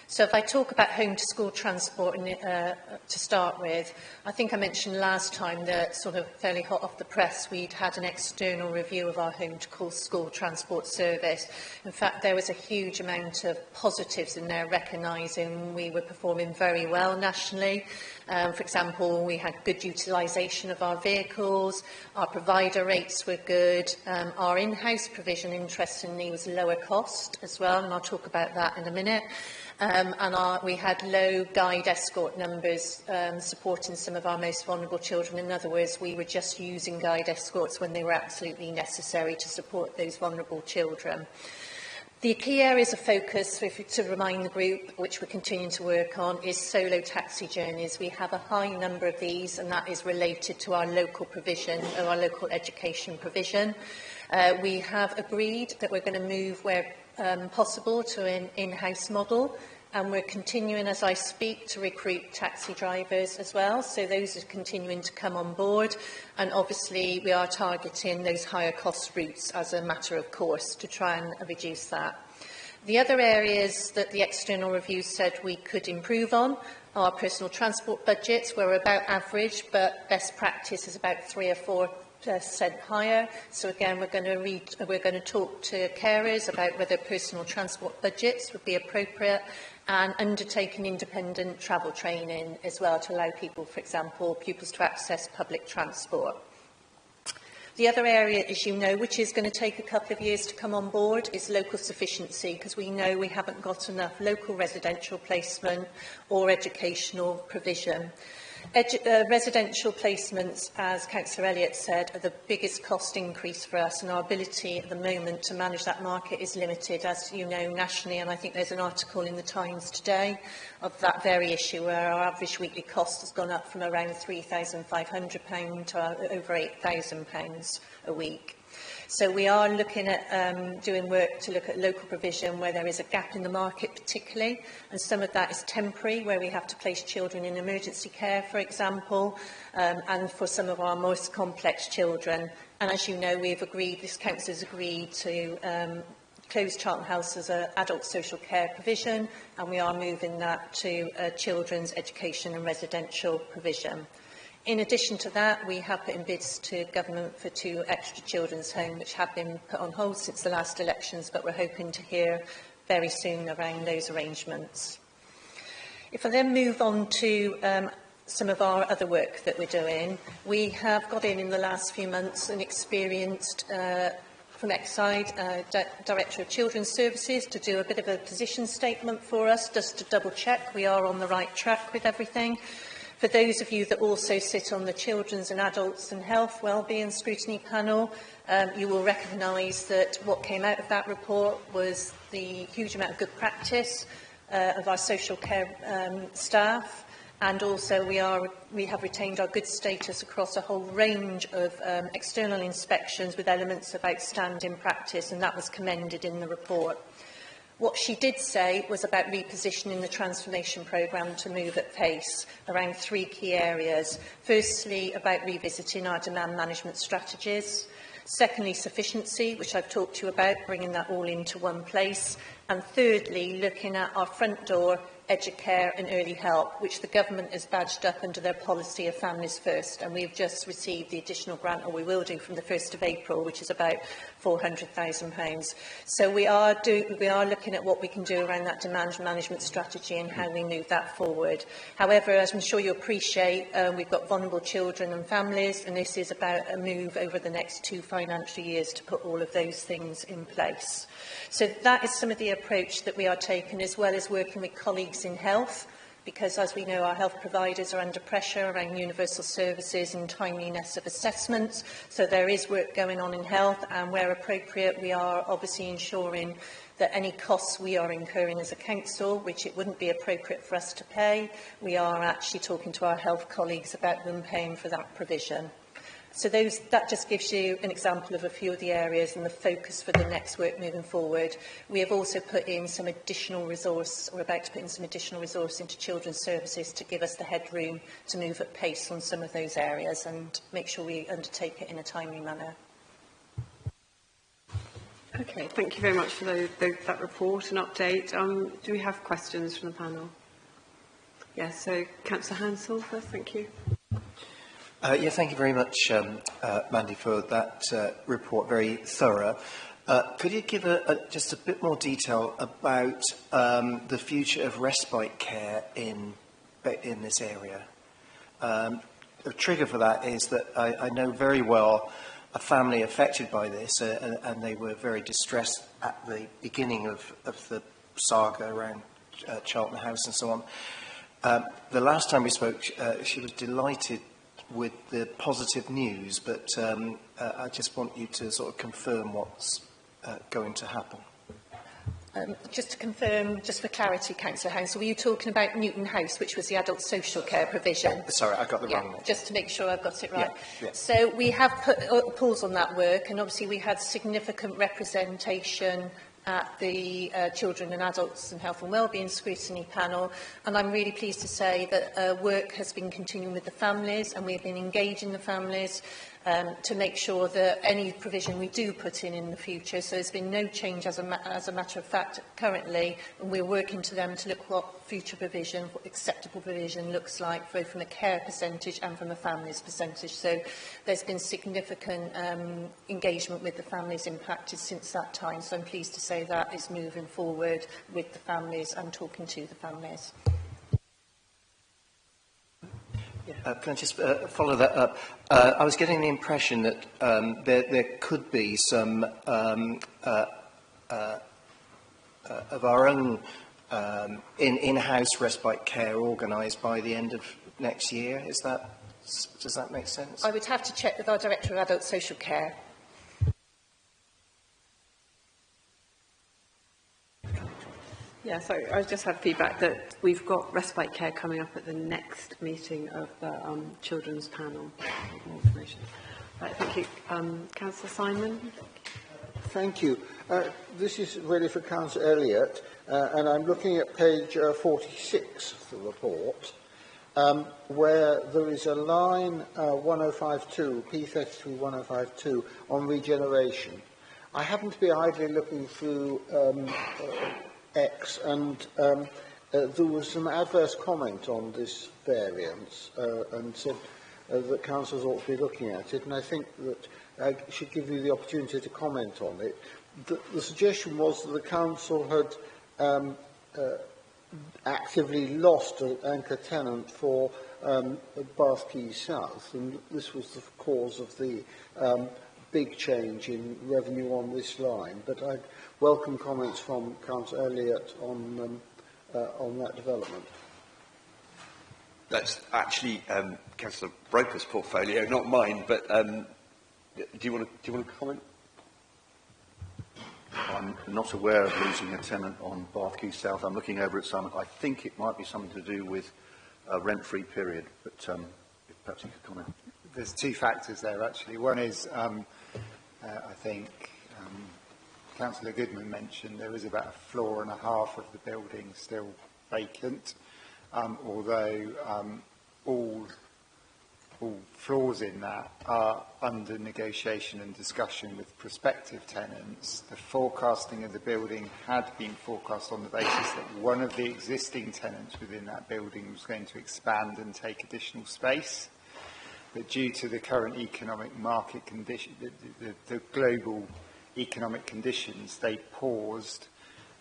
So if I talk about home-to-school transport to start with, I think I mentioned last time that sort of fairly hot off the press, we'd had an external review of our home-to-school transport service. In fact, there was a huge amount of positives in there, recognising we were performing very well nationally. For example, we had good utilisation of our vehicles, our provider rates were good, our in-house provision, interestingly, was lower cost as well, and I'll talk about that in a minute. We had low guide escort numbers supporting some of our most vulnerable children. In other words, we were just using guide escorts when they were absolutely necessary to support those vulnerable children. The key areas of focus, to remind the group, which we're continuing to work on, is solo taxi journeys. We have a high number of these, and that is related to our local provision, or our local education provision. We have agreed that we're going to move where possible to an in-house model, and we're continuing, as I speak, to recruit taxi drivers as well. So those are continuing to come on board, and obviously we are targeting those higher cost routes as a matter of course to try and reduce that. The other areas that the external review said we could improve on our personal transport budgets. We're about average, but best practice is about 3 or 4% higher. So again, we're going to talk to carers about whether personal transport budgets would be appropriate, and undertake an independent travel training as well to allow people, for example, pupils to access public transport. The other area, as you know, which is going to take a couple of years to come on board, is local sufficiency, because we know we haven't got enough local residential placement or educational provision. Residential placements, as Councillor Elliott said, are the biggest cost increase for us, and our ability at the moment to manage that market is limited, as you know, nationally, and I think there's an article in the Times today of that very issue, where our average weekly cost has gone up from around £3,500 to over £8,000 a week. So we are looking at doing work to look at local provision where there is a gap in the market particularly, and some of that is temporary, where we have to place children in emergency care, for example, and for some of our most complex children. And as you know, this council has agreed to close Charlton House as an adult social care provision, and we are moving that to children's education and residential provision. In addition to that, we have put in bids to government for 2 extra children's homes, which have been put on hold since the last elections, but we're hoping to hear very soon around those arrangements. If I then move on to some of our other work that we're doing, we have got in the last few months an experienced from Exide, Director of Children's Services, to do a bit of a position statement for us, just to double check we are on the right track with everything. For those of you that also sit on the Children's and Adults and Health Wellbeing Scrutiny Panel, you will recognise that what came out of that report was the huge amount of good practice of our social care staff, and also we have retained our good status across a whole range of external inspections with elements of outstanding practice, and that was commended in the report. What she did say was about repositioning the transformation programme to move at pace around 3 key areas. Firstly, about revisiting our demand management strategies. Secondly, sufficiency, which I've talked to you about, bringing that all into one place. And thirdly, looking at our front door, educare and early help, which the government has badged up under their policy of Families First. And we've just received the additional grant, or we will do, from the 1st of April, which is about £400,000. So we are looking at what we can do around that demand management strategy and how we move that forward. However, as I'm sure you appreciate, we've got vulnerable children and families, and this is about a move over the next 2 financial years to put all of those things in place. So that is some of the approach that we are taking, as well as working with colleagues in health, because as we know, our health providers are under pressure around universal services and timeliness of assessments. So there is work going on in health, and where appropriate, we are obviously ensuring that any costs we are incurring as a council, which it wouldn't be appropriate for us to pay, we are actually talking to our health colleagues about them paying for that provision. So that just gives you an example of a few of the areas and the focus for the next work moving forward. We have also put in some additional resource, or about to put in some additional resource into children's services to give us the headroom to move at pace on some of those areas and make sure we undertake it in a timely manner. Okay, thank you very much for that report and update. Do we have questions from the panel? Yes, so Councillor Hansel first, thank you. Yeah, thank you very much, Mandy, for that report, very thorough. Could you give just a bit more detail about the future of respite care in this area? The trigger for that is that I know very well a family affected by this, and they were very distressed at the beginning of the saga around Charlton House and so on. The last time we spoke, she was delighted with the positive news, but I just want you to sort of confirm what's going to happen. Just to confirm, just for clarity, Councillor Hansel, were you talking about Newton House, which was the adult social care provision? Sorry, I got the wrong one. Just to make sure I've got it right. Yeah. So we have put a pause on that work, and obviously we had significant representation at the Children and Adults and Health and Wellbeing Scrutiny Panel, and I'm really pleased to say that work has been continuing with the families, and we've been engaging the families. to make sure that any provision we do put in the future, so there's been no change as a matter of fact currently, and we're working to them to look what future provision, what acceptable provision looks like, both from a care percentage and from a families percentage. So there's been significant engagement with the families impacted since that time, so I'm pleased to say that is moving forward with the families and talking to the families. Can I just follow that up? I was getting the impression that there could be some of our own in-house respite care organised by the end of next year. Does that make sense? I would have to check with our Director of Adult Social Care. Yeah, so I just had feedback that we've got respite care coming up at the next meeting of the Children's Panel. More information. Thank you. Councillor Simon. Thank you. This is really for Councillor Elliott, and I'm looking at page 46 of the report, where there is a line 1052, P33 1052, on regeneration. I happen to be idly looking through X, and there was some adverse comment on this variance, and said that councillors ought to be looking at it, and I think that I should give you the opportunity to comment on it. The suggestion was that the council had actively lost an anchor tenant for Bath Quay South, and this was the cause of the big change in revenue on this line. But I'd welcome comments from Councillor Elliott on that development. That's actually Councillor Roper's portfolio, not mine. But do you want to comment? I'm not aware of losing a tenant on Bath Quay South. I'm looking over at some. I think it might be something to do with a rent-free period, but perhaps you could comment. There's two factors there, actually. One is, I think, Councillor Goodman mentioned there is about a floor and a half of the building still vacant, although all floors in that are under negotiation and discussion with prospective tenants. The forecasting of the building had been forecast on the basis that one of the existing tenants within that building was going to expand and take additional space. But due to the current economic market condition, the global economic conditions, they paused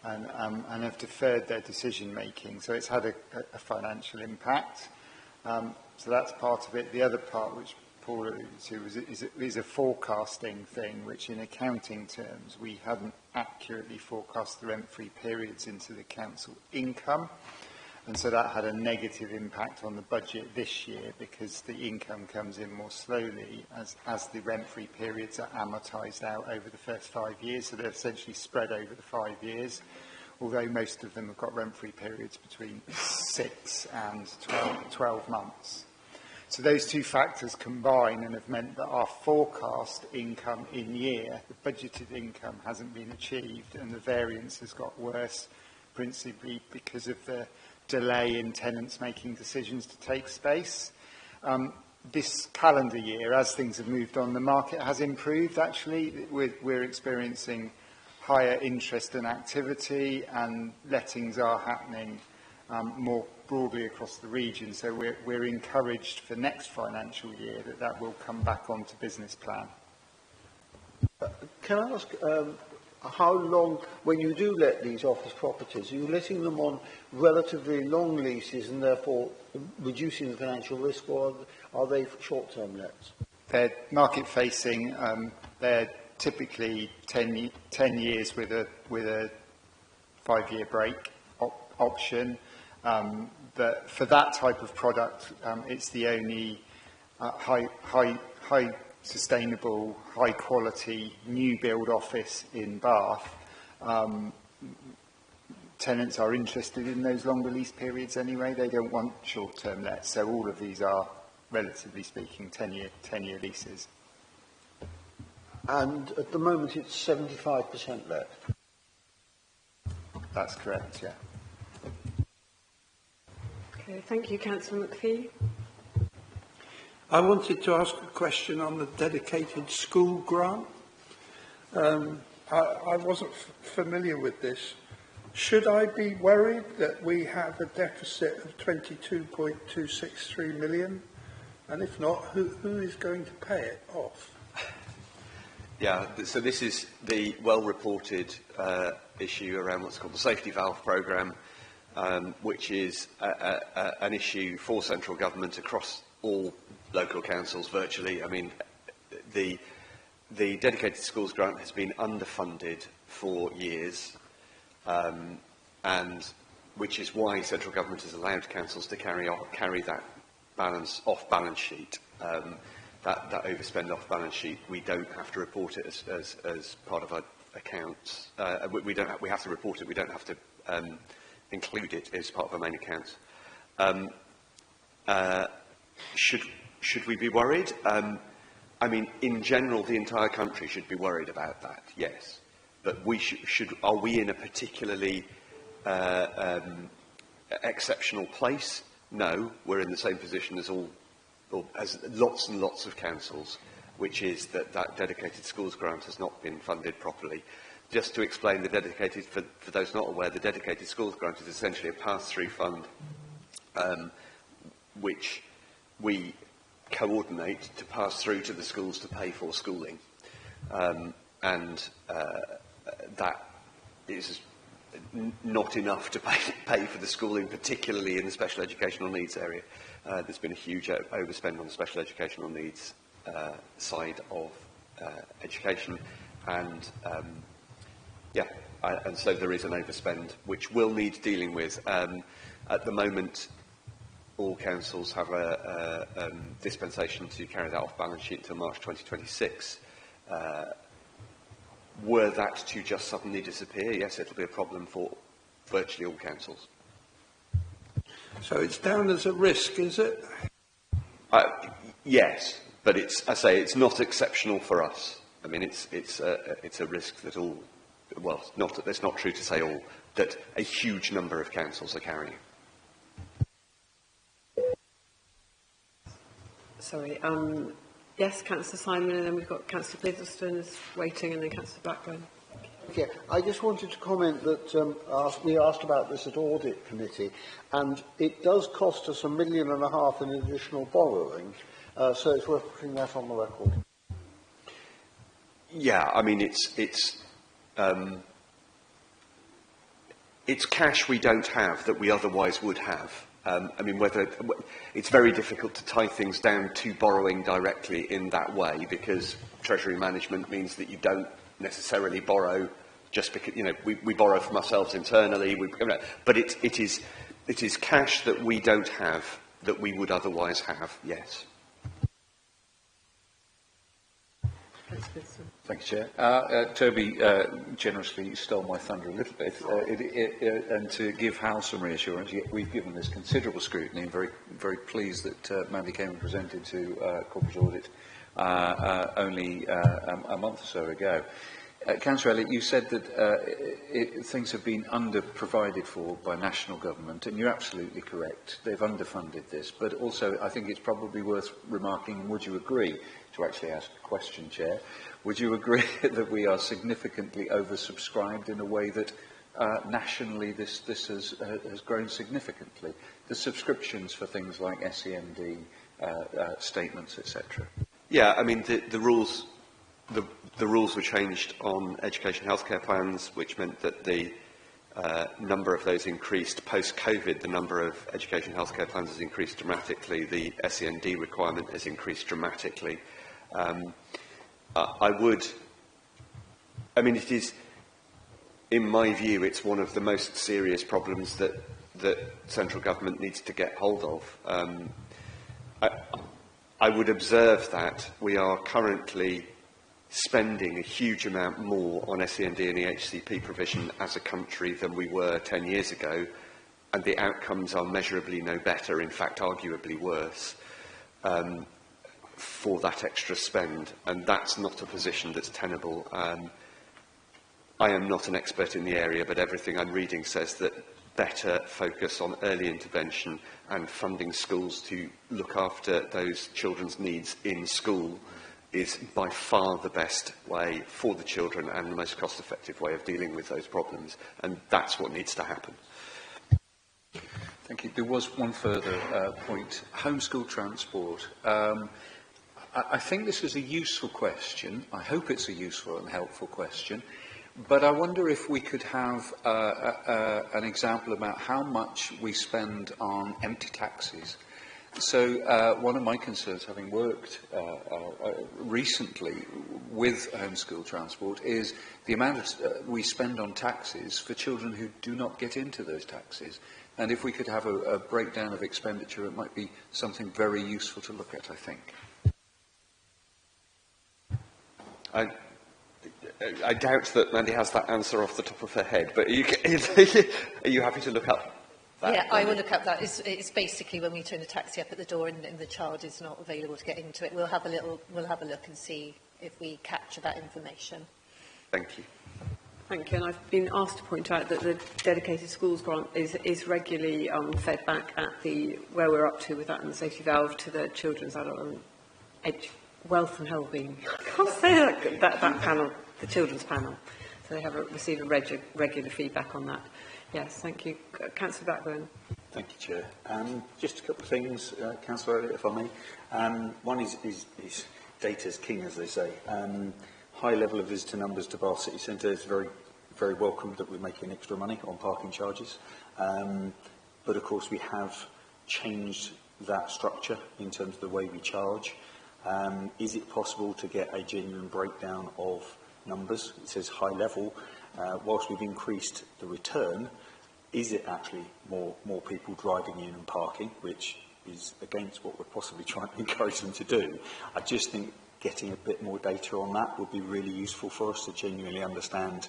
and have deferred their decision making. So it's had a financial impact. So that's part of it. The other part, which Paul alluded to, is a forecasting thing, which in accounting terms, we hadn't accurately forecast the rent-free periods into the council income. And so that had a negative impact on the budget this year because the income comes in more slowly as the rent-free periods are amortised out over the first 5 years. So they're essentially spread over the 5 years, although most of them have got rent-free periods between 6 and 12 months. So those two factors combine and have meant that our forecast income in year, the budgeted income, hasn't been achieved, and the variance has got worse, principally because of the delay in tenants making decisions to take space. This calendar year, as things have moved on, the market has improved, actually. We're experiencing higher interest and activity, and lettings are happening more broadly across the region. So we're encouraged for next financial year that will come back onto business plan. Can I ask, how long, when you do let these office properties, are you letting them on relatively long leases and therefore reducing the financial risk, or are they short-term lets? They're market-facing. They're typically 10 years with a 5-year break option. But for that type of product, it's the only high sustainable, high quality new build office in Bath. Tenants are interested in those longer lease periods anyway. They don't want short-term lets. So all of these are, relatively speaking, 10-year leases. And at the moment it's 75% let? That's correct, yeah. Okay, thank you, Councillor McPhee. I wanted to ask a question on the dedicated school grant. I wasn't familiar with this. Should I be worried that we have a deficit of 22.263 million? And if not, who is going to pay it off? Yeah, so this is the well-reported issue around what's called the safety valve programme, which is an issue for central government across all local councils virtually. I mean, the dedicated schools grant has been underfunded for years, and which is why central government has allowed councils to carry that balance off balance sheet. That overspend off balance sheet, we don't have to report it as part of our accounts. We have to report it. We don't have to include it as part of our main accounts. Should we be worried? I mean, in general, the entire country should be worried about that. Yes, but are we in a particularly exceptional place? No, we're in the same position as as lots and lots of councils, which is that dedicated schools grant has not been funded properly. Just to explain, for those not aware, the dedicated schools grant is essentially a pass-through fund, which we coordinate to pass through to the schools to pay for schooling, and that is not enough to pay for the schooling, particularly in the special educational needs area. There's been a huge overspend on the special educational needs side of education, and and so there is an overspend which will need dealing with. At the moment, all councils have a dispensation to carry that off balance sheet until March 2026. Were that to just suddenly disappear, yes, it'll be a problem for virtually all councils. So it's down as a risk, is it? Yes, but it's not exceptional for us. I mean, it's a risk that all, well, it's not true to say all, that a huge number of councils are carrying. Sorry. Yes, Councillor Simon, and then we've got Councillor Blitherston is waiting, and then Councillor Blackburn. Okay, I just wanted to comment that we asked about this at Audit Committee, and it does cost us £1.5 million in additional borrowing, so it's worth putting that on the record. Yeah, I mean, it's cash we don't have that we otherwise would have. I mean, it's very difficult to tie things down to borrowing directly in that way, because treasury management means that you don't necessarily borrow just because, you know, we borrow from ourselves internally, but it is cash that we don't have that we would otherwise have, yes. Thank you, Chair. Toby generously stole my thunder a little bit, and to give House some reassurance, we've given this considerable scrutiny, and very pleased that Mandy came and presented to Corporate Audit only a month or so ago. Councillor Elliott, you said that things have been under-provided for by national government, and you're absolutely correct. They've underfunded this, but also I think it's probably worth remarking, and would you agree, to actually ask a question, Chair, would you agree that we are significantly oversubscribed in a way that nationally this has grown significantly? The subscriptions for things like SEND statements, etc. Yeah, I mean, the rules were changed on education healthcare plans, which meant that the number of those increased. Post-COVID, the number of education healthcare plans has increased dramatically. The SEND requirement has increased dramatically. It is, in my view, it's one of the most serious problems that central government needs to get hold of. I would observe that we are currently spending a huge amount more on SEND and EHCP provision as a country than we were 10 years ago, and the outcomes are measurably no better, in fact arguably worse, for that extra spend, and that's not a position that's tenable. I am not an expert in the area, but everything I'm reading says that better focus on early intervention and funding schools to look after those children's needs in school is by far the best way for the children and the most cost-effective way of dealing with those problems, and that's what needs to happen. Thank you. There was one further point. Homeschool transport. I think this is a useful question. I hope it's a useful and helpful question. But I wonder if we could have an example about how much we spend on empty taxis. So one of my concerns, having worked recently with homeschool transport, is the amount we spend on taxis for children who do not get into those taxis. And if we could have a breakdown of expenditure, it might be something very useful to look at, I think. I doubt that Mandy has that answer off the top of her head, but are you happy to look up that? Yeah, I will look up that. It's basically when we turn the taxi up at the door and the child is not available to get into it. We'll have a look and see if we capture that information. Thank you. Thank you. And I've been asked to point out that the dedicated schools grant is regularly fed back at where we're up to with that and the safety valve to the children's adult and wealth and wellbeing. I can't say that panel, the children's panel. So they have received regular feedback on that. Yes, thank you. Councillor Blackburn. Thank you, Chair. Just a couple of things, Councillor Elliott, if I may. One is data is king, as they say. High level of visitor numbers to Bath City Centre is very, very welcome that we're making extra money on parking charges. But of course we have changed that structure in terms of the way we charge. Is it possible to get a genuine breakdown of numbers? It says high level. Whilst we've increased the return, is it actually more people driving in and parking, which is against what we're possibly trying to encourage them to do? I just think getting a bit more data on that would be really useful for us to genuinely understand,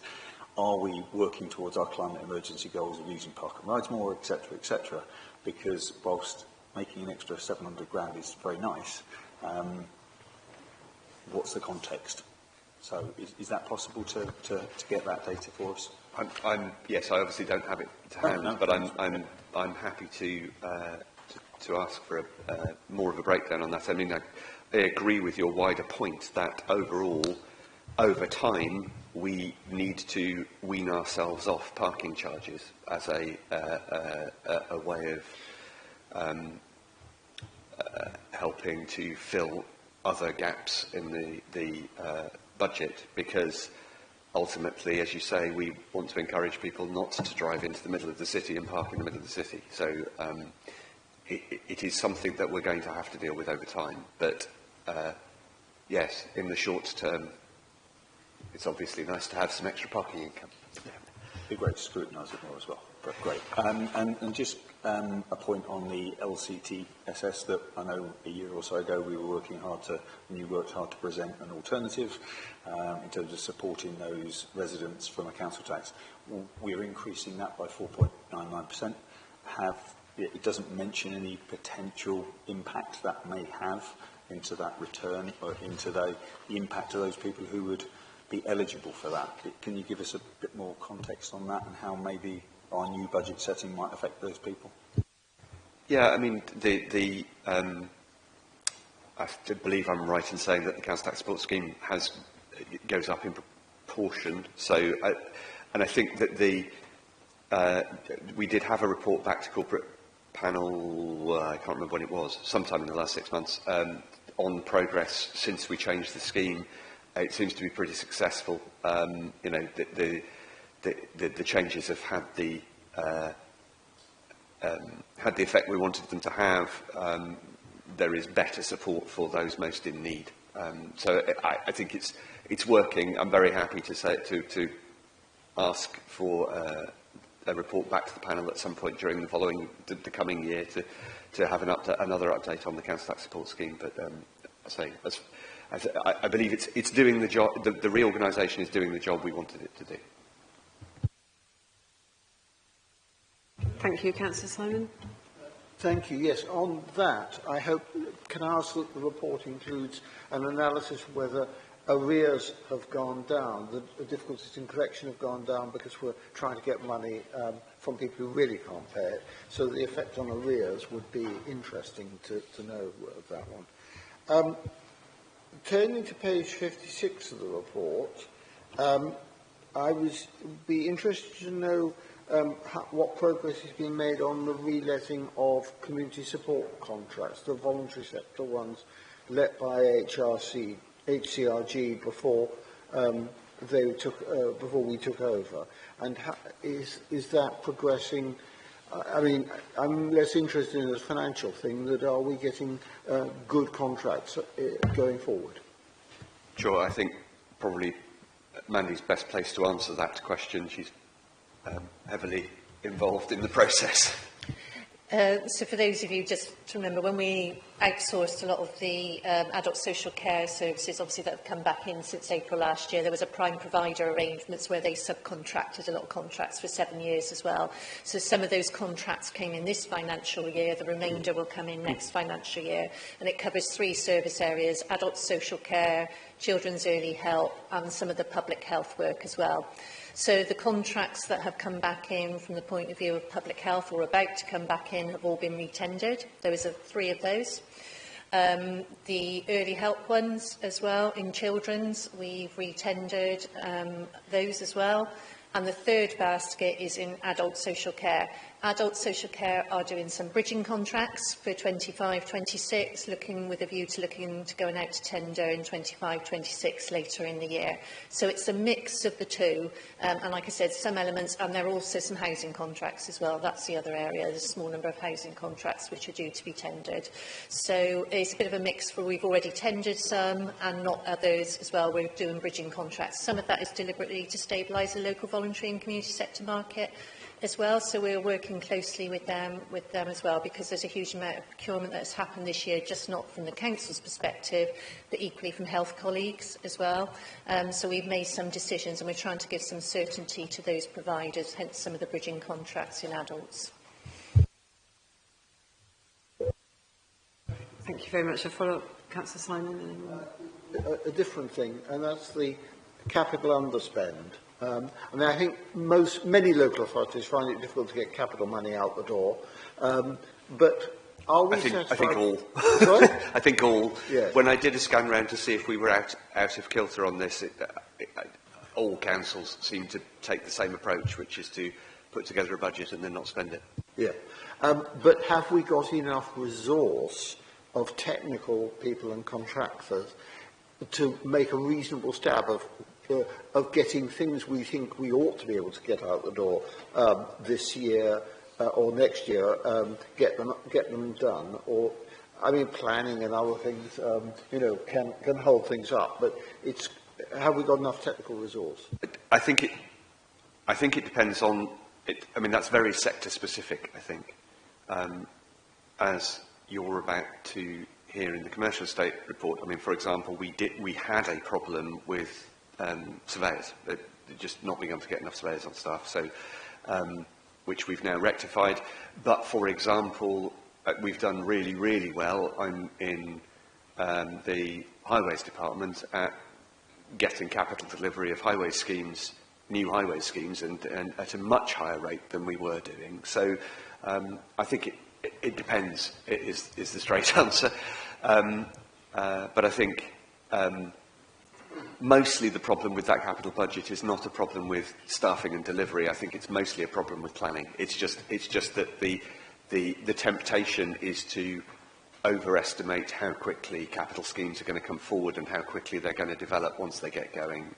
are we working towards our climate emergency goals of using park and rides more, etc., because whilst making an extra 700 grand is very nice, what's the context? So is that possible to get that data for us? Yes, I obviously don't have it to hand, but I'm happy to ask for more of a breakdown on that. I mean, I agree with your wider point that overall, over time, we need to wean ourselves off parking charges as a way of helping to fill other gaps in the budget, because ultimately, as you say, we want to encourage people not to drive into the middle of the city and park in the middle of the city. So it is something that we're going to have to deal with over time. But yes, in the short term, it's obviously nice to have some extra parking income. Yeah. It'd be great to scrutinise it more as well. But great. And just a point on the LCTSS that I know a year or so ago we were working hard to, and you worked hard to present an alternative in terms of supporting those residents from a council tax. We're increasing that by 4.99%. It doesn't mention any potential impact that may have into that return or into the impact of those people who would be eligible for that. Can you give us a bit more context on that and how maybe our new budget setting might affect those people? Yeah, I mean, I believe I'm right in saying that the council tax support scheme goes up in proportion. So, and I think that we did have a report back to corporate panel. I can't remember when it was. Sometime in the last 6 months on progress since we changed the scheme. It seems to be pretty successful. You know, the changes have had the effect we wanted them to have. There is better support for those most in need. So I think it's working. I'm very happy to say to ask for a report back to the panel at some point during the coming year to have another update on the council tax support scheme. But I believe it's doing the job. The reorganisation is doing the job we wanted it to do. Thank you, Councillor Simon. Thank you. Yes, on that, I hope, can I ask that the report includes an analysis of whether arrears have gone down, the difficulties in collection have gone down because we're trying to get money from people who really can't pay it. So the effect on arrears would be interesting to know that one. Turning to page 56 of the report, I would be interested to know what progress has been made on the reletting of community support contracts, the voluntary sector ones let by HCRG before before we took over, and is that progressing? I mean, I'm less interested in the financial thing. That are we getting good contracts going forward? Sure, I think probably Mandy's best place to answer that question. She's heavily involved in the process. So for those of you, just to remember, when we outsourced a lot of the adult social care services, obviously that have come back in since April last year, there was a prime provider arrangements where they subcontracted a lot of contracts for 7 years as well. So some of those contracts came in this financial year, the remainder will come in next financial year, and it covers 3 service areas: adult social care, children's early help, and some of the public health work as well. So the contracts that have come back in from the point of view of public health or about to come back in have all been retendered. There was 3 of those. The early help ones as well in children's, we've retendered those as well. And the third basket is in adult social care. Adult social care are doing some bridging contracts for 25-26, looking with a view to going out to tender in 25-26 later in the year. So it's a mix of the two, and like I said, some elements, and there are also some housing contracts as well. That's the other area. There's a small number of housing contracts which are due to be tendered. So it's a bit of a mix for we've already tendered some and not others as well. We're doing bridging contracts. Some of that is deliberately to stabilise the local voluntary and community sector market as well, so we're working closely with them as well, because there's a huge amount of procurement that has happened this year, just not from the council's perspective, but equally from health colleagues as well. So we've made some decisions, and we're trying to give some certainty to those providers, hence some of the bridging contracts in adults. Thank you very much. A follow-up, Councillor Simon. A different thing, and that's the capital underspend. I mean, I think many local authorities find it difficult to get capital money out the door, but are we satisfied? I think all. Sorry? I think all. Yes. When I did a scan round to see if we were out of kilter on this, all councils seem to take the same approach, which is to put together a budget and then not spend it. Yeah, but have we got enough resource of technical people and contractors to make a reasonable stab of getting things we think we ought to be able to get out the door this year or next year, get them done? Or, I mean, planning and other things, can hold things up. But have we got enough technical resource? I think it depends on it. I mean, that's very sector specific. I think, as you're about to hear in the commercial estate report. I mean, for example, we had a problem with surveyors, just not being able to get enough surveyors on staff, so which we've now rectified. But for example, we've done really, really well in the highways department at getting capital delivery of highway schemes, new highway schemes, and at a much higher rate than we were doing. So I think it depends, is the straight answer. But I think mostly the problem with that capital budget is not a problem with staffing and delivery. I think it's mostly a problem with planning. It's just that the temptation is to overestimate how quickly capital schemes are going to come forward and how quickly they're going to develop once they get going.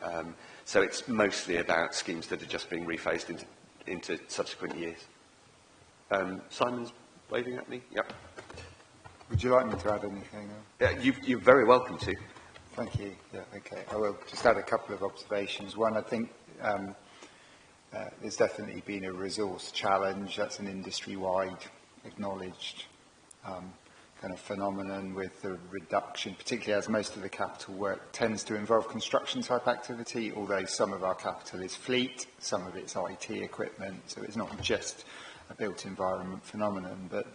So it's mostly about schemes that are just being rephased into subsequent years. Simon's waving at me. Yep. Would you like me to add anything? You're very welcome to. Thank you. Yeah, okay. I will just add a couple of observations. One, I think there's definitely been a resource challenge. That's an industry-wide acknowledged kind of phenomenon with the reduction, particularly as most of the capital work tends to involve construction type activity, although some of our capital is fleet, some of it's IT equipment, so it's not just a built environment phenomenon, but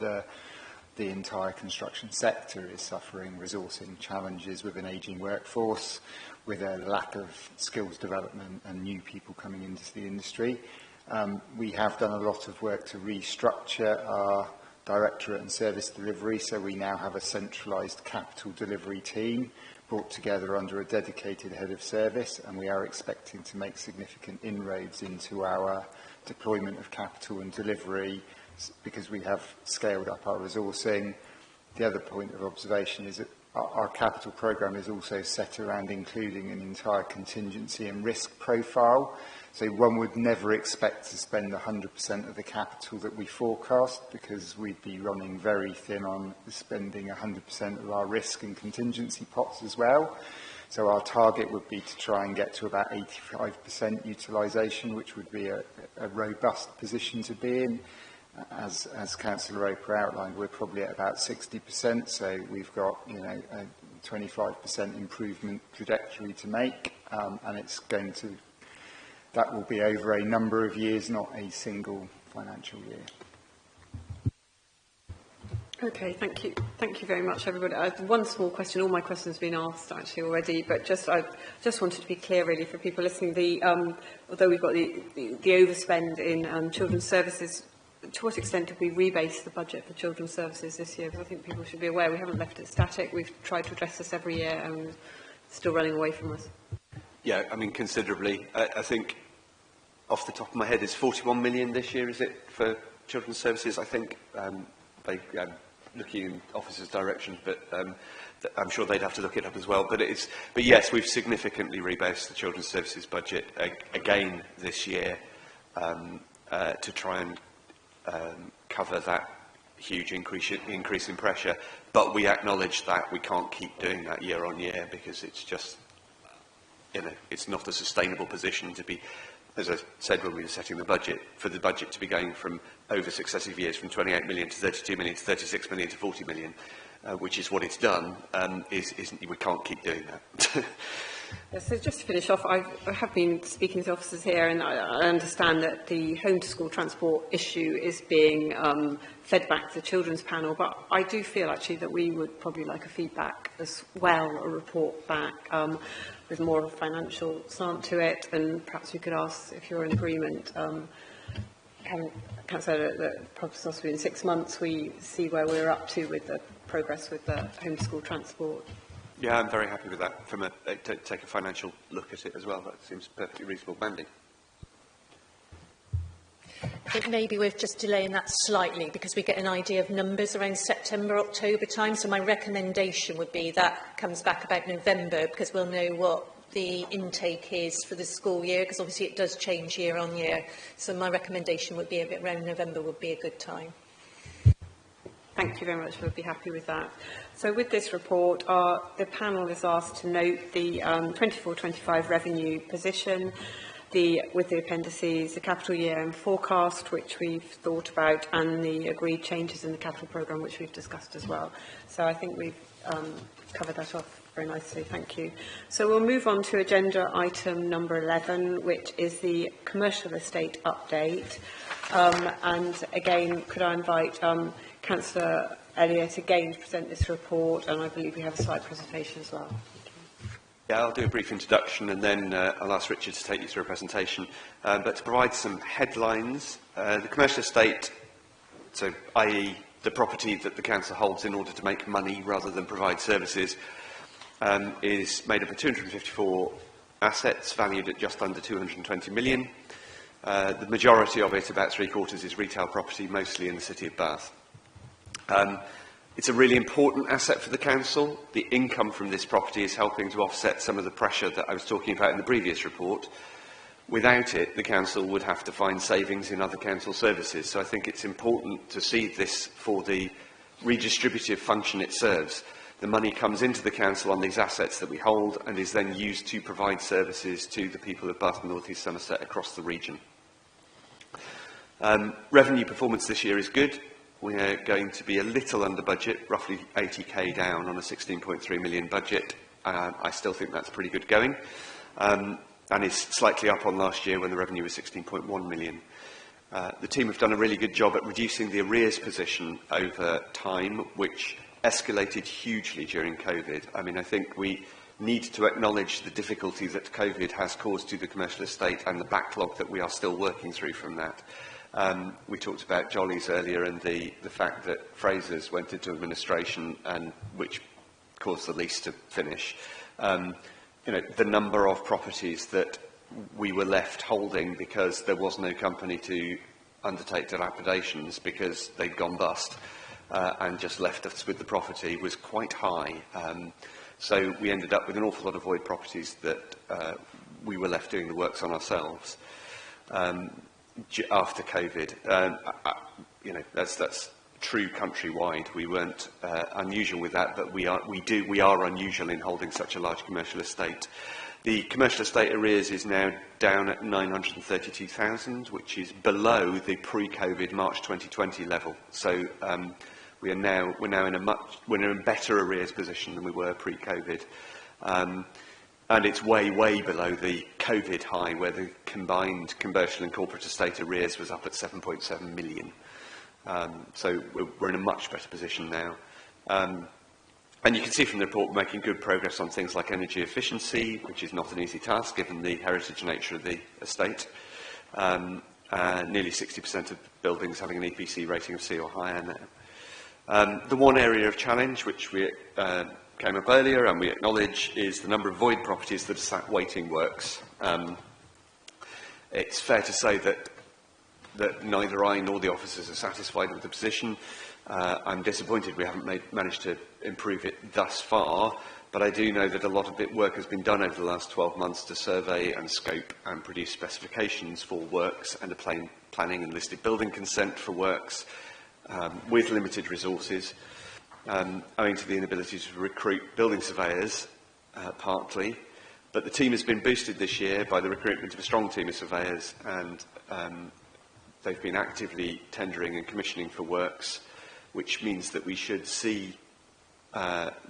the entire construction sector is suffering resourcing challenges with an ageing workforce, with a lack of skills development and new people coming into the industry. We have done a lot of work to restructure our directorate and service delivery, so we now have a centralised capital delivery team brought together under a dedicated head of service, and we are expecting to make significant inroads into our deployment of capital and delivery because we have scaled up our resourcing. The other point of observation is that our capital programme is also set around including an entire contingency and risk profile. So one would never expect to spend 100% of the capital that we forecast because we'd be running very thin on spending 100% of our risk and contingency pots as well. So our target would be to try and get to about 85% utilisation, which would be a robust position to be in. As Councillor Roper outlined, we're probably at about 60%, so we've got a 25% improvement trajectory to make, and it's going to, that will be over a number of years, not a single financial year. Okay, thank you. Thank you very much, everybody. I have one small question. All my questions have been asked actually already, but I just wanted to be clear, really, for people listening. Although we've got the overspend in children's services, to what extent did we rebase the budget for children's services this year? Because I think people should be aware we haven't left it static. We've tried to address this every year and it's still running away from us. Yeah, I mean, considerably. I think off the top of my head, it's 41 million this year, is it, for children's services? I think, looking in officers' direction, but I'm sure they'd have to look it up as well. But yes, we've significantly rebased the children's services budget again this year to try and cover that huge increase in pressure, but we acknowledge that we can't keep doing that year on year because it's just, it's not a sustainable position to be, as I said when we were setting the budget, for the budget to be going from over successive years from 28 million to 32 million to 36 million to 40 million, which is what it's done, we can't keep doing that. Yeah, so just to finish off, I have been speaking to officers here and I understand that the home-to-school transport issue is being fed back to the children's panel, but I do feel actually that we would probably like a feedback as well, a report back with more of a financial slant to it, and perhaps we could ask if you're in agreement. Councillor, that possibly in 6 months we see where we're up to with the progress with the home-to-school transport. Yeah, I'm very happy with that. To take a financial look at it as well, that seems perfectly reasonable mandate. I think maybe we're just delaying that slightly because we get an idea of numbers around September, October time. So my recommendation would be that comes back about November because we'll know what the intake is for the school year because obviously it does change year on year. So my recommendation would be a bit around November would be a good time. Thank you very much. We'll be happy with that. So with this report, the panel is asked to note the 24-25 revenue position, with the appendices, the capital year and forecast, which we've thought about, and the agreed changes in the capital programme, which we've discussed as well. So I think we've covered that off very nicely. Thank you. So we'll move on to agenda item number 11, which is the commercial estate update. And again, could I invite Councillor Elliott again to present this report, and I believe we have a slide presentation as well. Yeah, I'll do a brief introduction and then I'll ask Richard to take you through a presentation. But to provide some headlines, the commercial estate, so i.e. the property that the council holds in order to make money rather than provide services, is made up of 254 assets valued at just under 220 million. The majority of it, about 3/4, is retail property, mostly in the City of Bath. It's a really important asset for the council. The income from this property is helping to offset some of the pressure that I was talking about in the previous report. Without it, the council would have to find savings in other council services. So I think it's important to see this for the redistributive function it serves. The money comes into the council on these assets that we hold and is then used to provide services to the people of Bath and North East Somerset across the region. Revenue performance this year is good. We're going to be a little under budget, roughly 80k down on a 16.3 million budget. I still think that's pretty good going. And is slightly up on last year when the revenue was 16.1 million. The team have done a really good job at reducing the arrears position over time, which escalated hugely during COVID. I mean, I think we need to acknowledge the difficulty that COVID has caused to the commercial estate and the backlog that we are still working through from that. We talked about Jolly's earlier and the fact that Fraser's went into administration and which caused the lease to finish. You know, the number of properties that we were left holding because there was no company to undertake dilapidations because they'd gone bust and just left us with the property was quite high. So we ended up with an awful lot of void properties that we were left doing the works on ourselves after COVID. You know, that's true countrywide. We weren't unusual with that, but we are unusual in holding such a large commercial estate. The commercial estate arrears is now down at 932,000, which is below the pre-COVID March 2020 level. So we're now in a better arrears position than we were pre-COVID, and it's way below the COVID high, where the combined commercial and corporate estate arrears was up at 7.7 million. So we're in a much better position now. And you can see from the report we're making good progress on things like energy efficiency, which is not an easy task given the heritage nature of the estate. Nearly 60% of buildings having an EPC rating of C or higher now. The one area of challenge which we came up earlier and we acknowledge is the number of void properties that are sat waiting works. It's fair to say that neither I nor the officers are satisfied with the position. I'm disappointed we haven't managed to improve it thus far, but I do know that a lot of work has been done over the last 12 months to survey and scope and produce specifications for works and a planning and listed building consent for works with limited resources, owing to the inability to recruit building surveyors partly. But the team has been boosted this year by the recruitment of a strong team of surveyors, and they've been actively tendering and commissioning for works, which means that we should see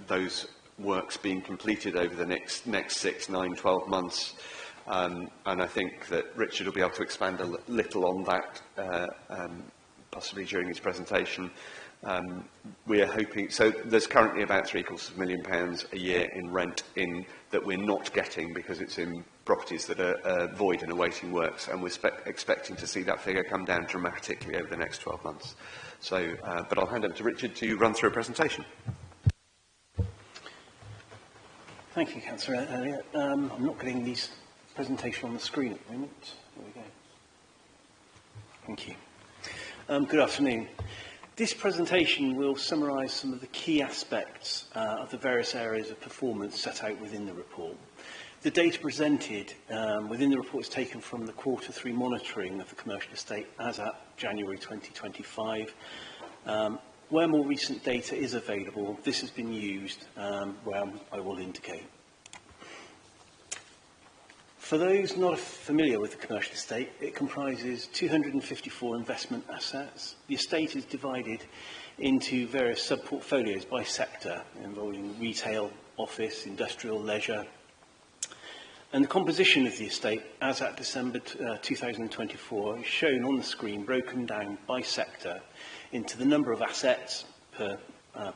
those works being completed over the next 6, 9, 12 months. And I think that Richard will be able to expand a little on that, possibly during his presentation. We are hoping, so there's currently about £750,000 a year in rent that we're not getting because it's in properties that are void and awaiting works, and we're expecting to see that figure come down dramatically over the next 12 months. So, but I'll hand over to Richard to run through a presentation. Thank you, Councillor Elliott. I'm not getting this presentation on the screen at the moment. There we go. Thank you. Good afternoon. This presentation will summarise some of the key aspects of the various areas of performance set out within the report. The data presented within the report is taken from the Q3 monitoring of the commercial estate as at January 2025. Where more recent data is available, this has been used where I will indicate. For those not familiar with the commercial estate, it comprises 254 investment assets. The estate is divided into various sub-portfolios by sector, involving retail, office, industrial, leisure. And the composition of the estate, as at December 2024, is shown on the screen, broken down by sector into the number of assets per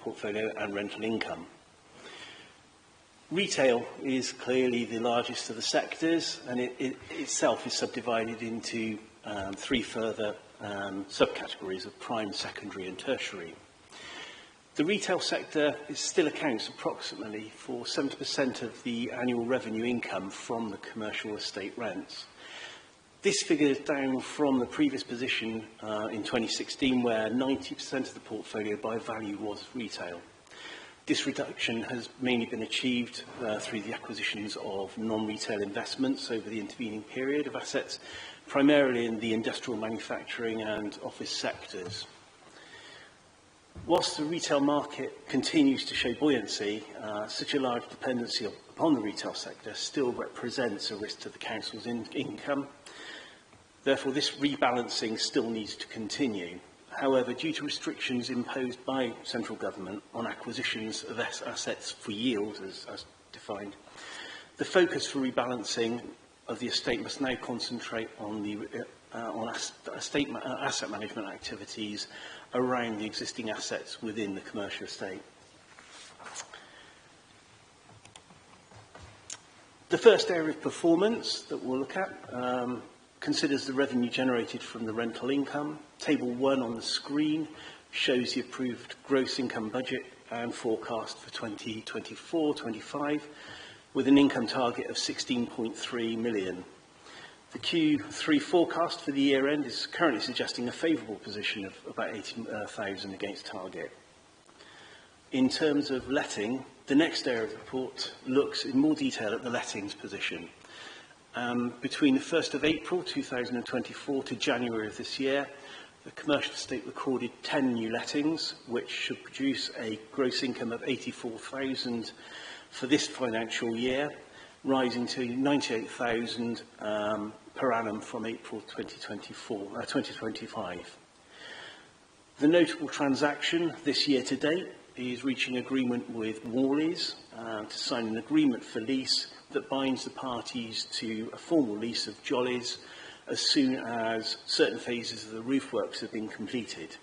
portfolio and rental income. Retail is clearly the largest of the sectors, and it itself is subdivided into three further subcategories of prime, secondary and tertiary. The retail sector still accounts approximately for 70% of the annual revenue income from the commercial estate rents. This figure is down from the previous position in 2016, where 90% of the portfolio by value was retail. This reduction has mainly been achieved through the acquisitions of non-retail investments over the intervening period of assets, primarily in the industrial, manufacturing and office sectors. Whilst the retail market continues to show buoyancy, such a large dependency upon the retail sector still represents a risk to the council's income. Therefore, this rebalancing still needs to continue. However, due to restrictions imposed by central government on acquisitions of assets for yield, as defined, the focus for rebalancing of the estate must now concentrate on the asset management activities around the existing assets within the commercial estate. The first area of performance that we'll look at considers the revenue generated from the rental income. Table 1 on the screen shows the approved gross income budget and forecast for 2024-25 with an income target of 16.3 million. The Q3 forecast for the year end is currently suggesting a favourable position of about 80,000 against target. In terms of letting, the next area of the report looks in more detail at the lettings position. Between the 1st of April 2024 to January of this year, the commercial estate recorded 10 new lettings, which should produce a gross income of 84,000 for this financial year, rising to 98,000 per annum from April 2025. The notable transaction this year to date is reaching agreement with Worley's to sign an agreement for lease that binds the parties to a formal lease of Jolly's as soon as certain phases of the roof works have been completed.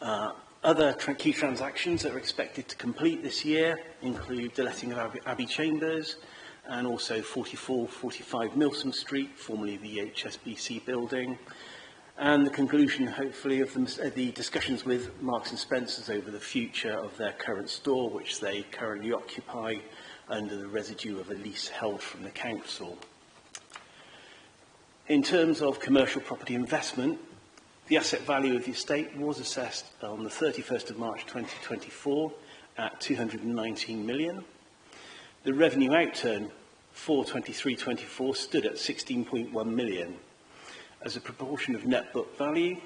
Other key transactions that are expected to complete this year include the letting of Abbey Chambers and also 44-45 Milsom Street, formerly the HSBC building, and the conclusion, hopefully, of the discussions with Marks and Spencer's over the future of their current store, which they currently occupy under the residue of a lease held from the council. In terms of commercial property investment, the asset value of the estate was assessed on the 31st of March 2024 at 219 million. The revenue outturn for 23-24 stood at 16.1 million. As a proportion of net book value,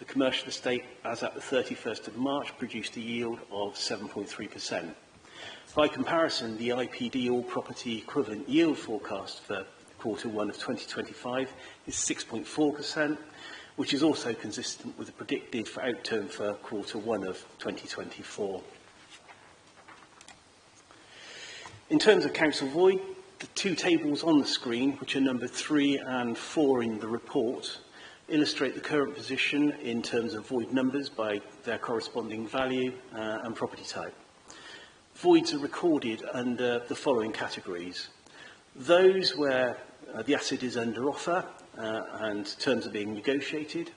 the commercial estate, as at the 31st of March, produced a yield of 7.3%. By comparison, the IPD all property equivalent yield forecast for Q1 of 2025 is 6.4%, which is also consistent with the predicted for outturn for Q1 of 2024. In terms of council void, the two tables on the screen, which are numbered 3 and 4 in the report, illustrate the current position in terms of void numbers by their corresponding value and property type. Voids are recorded under the following categories: those where the asset is under offer and terms are being negotiated,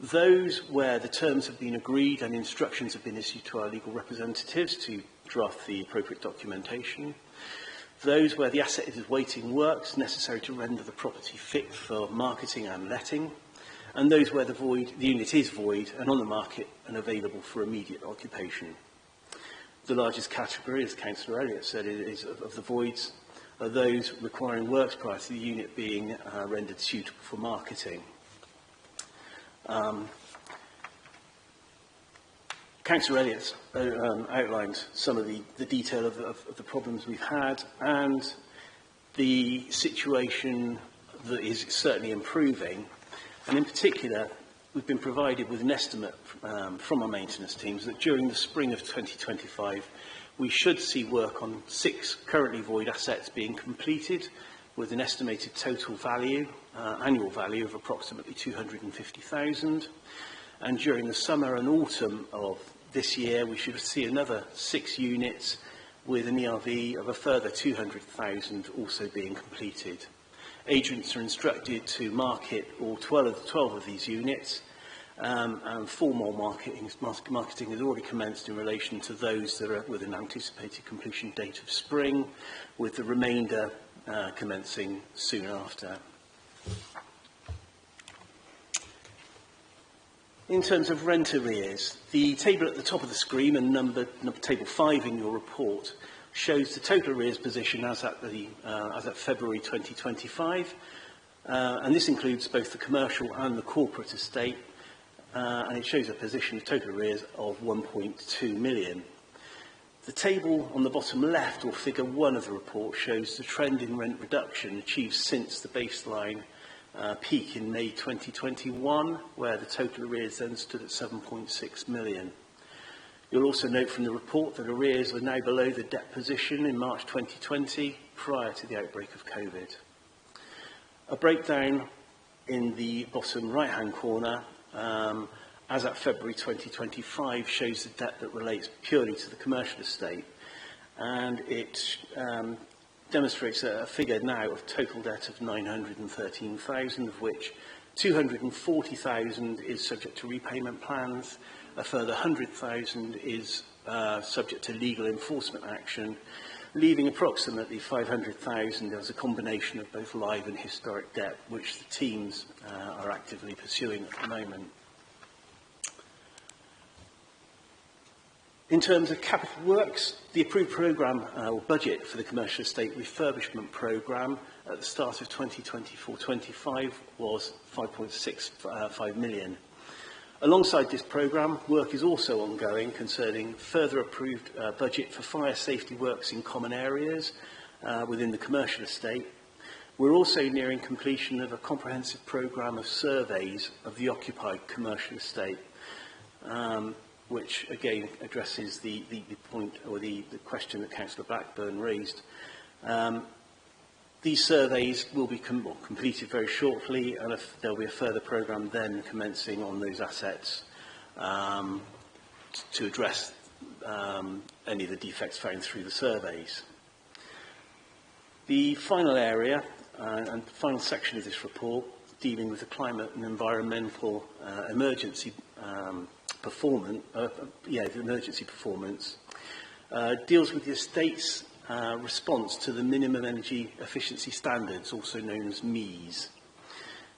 those where the terms have been agreed and instructions have been issued to our legal representatives to draft the appropriate documentation, those where the asset is awaiting works necessary to render the property fit for marketing and letting, and those where the unit is void and on the market and available for immediate occupation. The largest category, as Councillor Elliott said, of the voids are those requiring works prior to the unit being rendered suitable for marketing. Councillor Elliott outlined some of the detail of the problems we've had and the situation that is certainly improving. And in particular, we've been provided with an estimate from our maintenance teams that during the spring of 2025, we should see work on 6 currently void assets being completed with an estimated total value, annual value of approximately 250,000. And during the summer and autumn of this year, we should see another 6 units with an ERV of a further 200,000 also being completed. Agents are instructed to market all 12 of these units, and formal marketing has already commenced in relation to those that are with an anticipated completion date of spring, with the remainder commencing soon after. In terms of rent arrears, the table at the top of the screen and number table 5 in your report shows the total arrears position as at February 2025, and this includes both the commercial and the corporate estate, and it shows a position of total arrears of 1.2 million. The table on the bottom left, or figure 1 of the report, shows the trend in rent reduction achieved since the baseline peak in May 2021, where the total arrears then stood at 7.6 million. You'll also note from the report that arrears are now below the debt position in March 2020, prior to the outbreak of COVID. A breakdown in the bottom right-hand corner, as at February 2025, shows the debt that relates purely to the commercial estate, and it demonstrates a figure now of total debt of 913,000, of which 240,000 is subject to repayment plans, a further 100,000 is subject to legal enforcement action, leaving approximately 500,000 as a combination of both live and historic debt, which the teams are actively pursuing at the moment. In terms of capital works, the approved programme or budget for the commercial estate refurbishment programme at the start of 2024-25 was 5.65 million. Alongside this programme, work is also ongoing concerning further approved budget for fire safety works in common areas within the commercial estate. We're also nearing completion of a comprehensive programme of surveys of the occupied commercial estate, which again addresses the point or the question that Councillor Blackburn raised. These surveys will be completed very shortly, and there will be a further programme then commencing on those assets to address any of the defects found through the surveys. The final area and the final section of this report, dealing with the climate and environmental emergency performance, deals with the estate's response to the minimum energy efficiency standards, also known as MEES.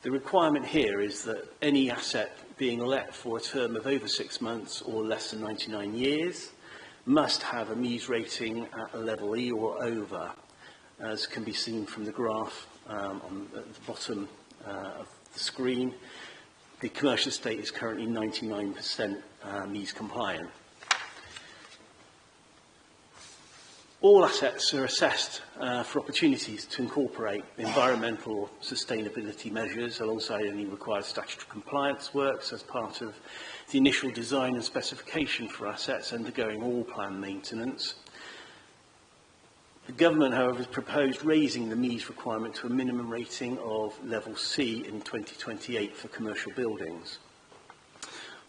The requirement here is that any asset being let for a term of over 6 months or less than 99 years must have a MEES rating at a level E or over, as can be seen from the graph on the bottom of the screen. The commercial estate is currently 99% MEES compliant. All assets are assessed for opportunities to incorporate environmental or sustainability measures alongside any required statutory compliance works as part of the initial design and specification for assets undergoing all planned maintenance. The Government, however, has proposed raising the MEES requirement to a minimum rating of level C in 2028 for commercial buildings.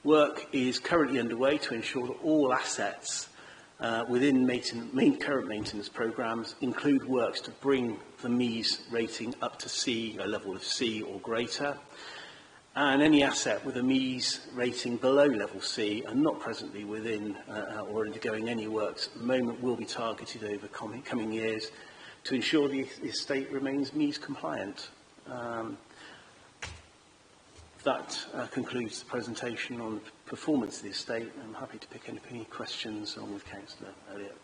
Work is currently underway to ensure that all assets within current maintenance programmes include works to bring the MEES rating up to C, a level of C or greater, and any asset with a MEES rating below level C and not presently within or undergoing any works at the moment will be targeted over coming years to ensure the estate remains MEES compliant. That concludes the presentation on the performance of the estate. I'm happy to pick any questions on with Councillor Elliott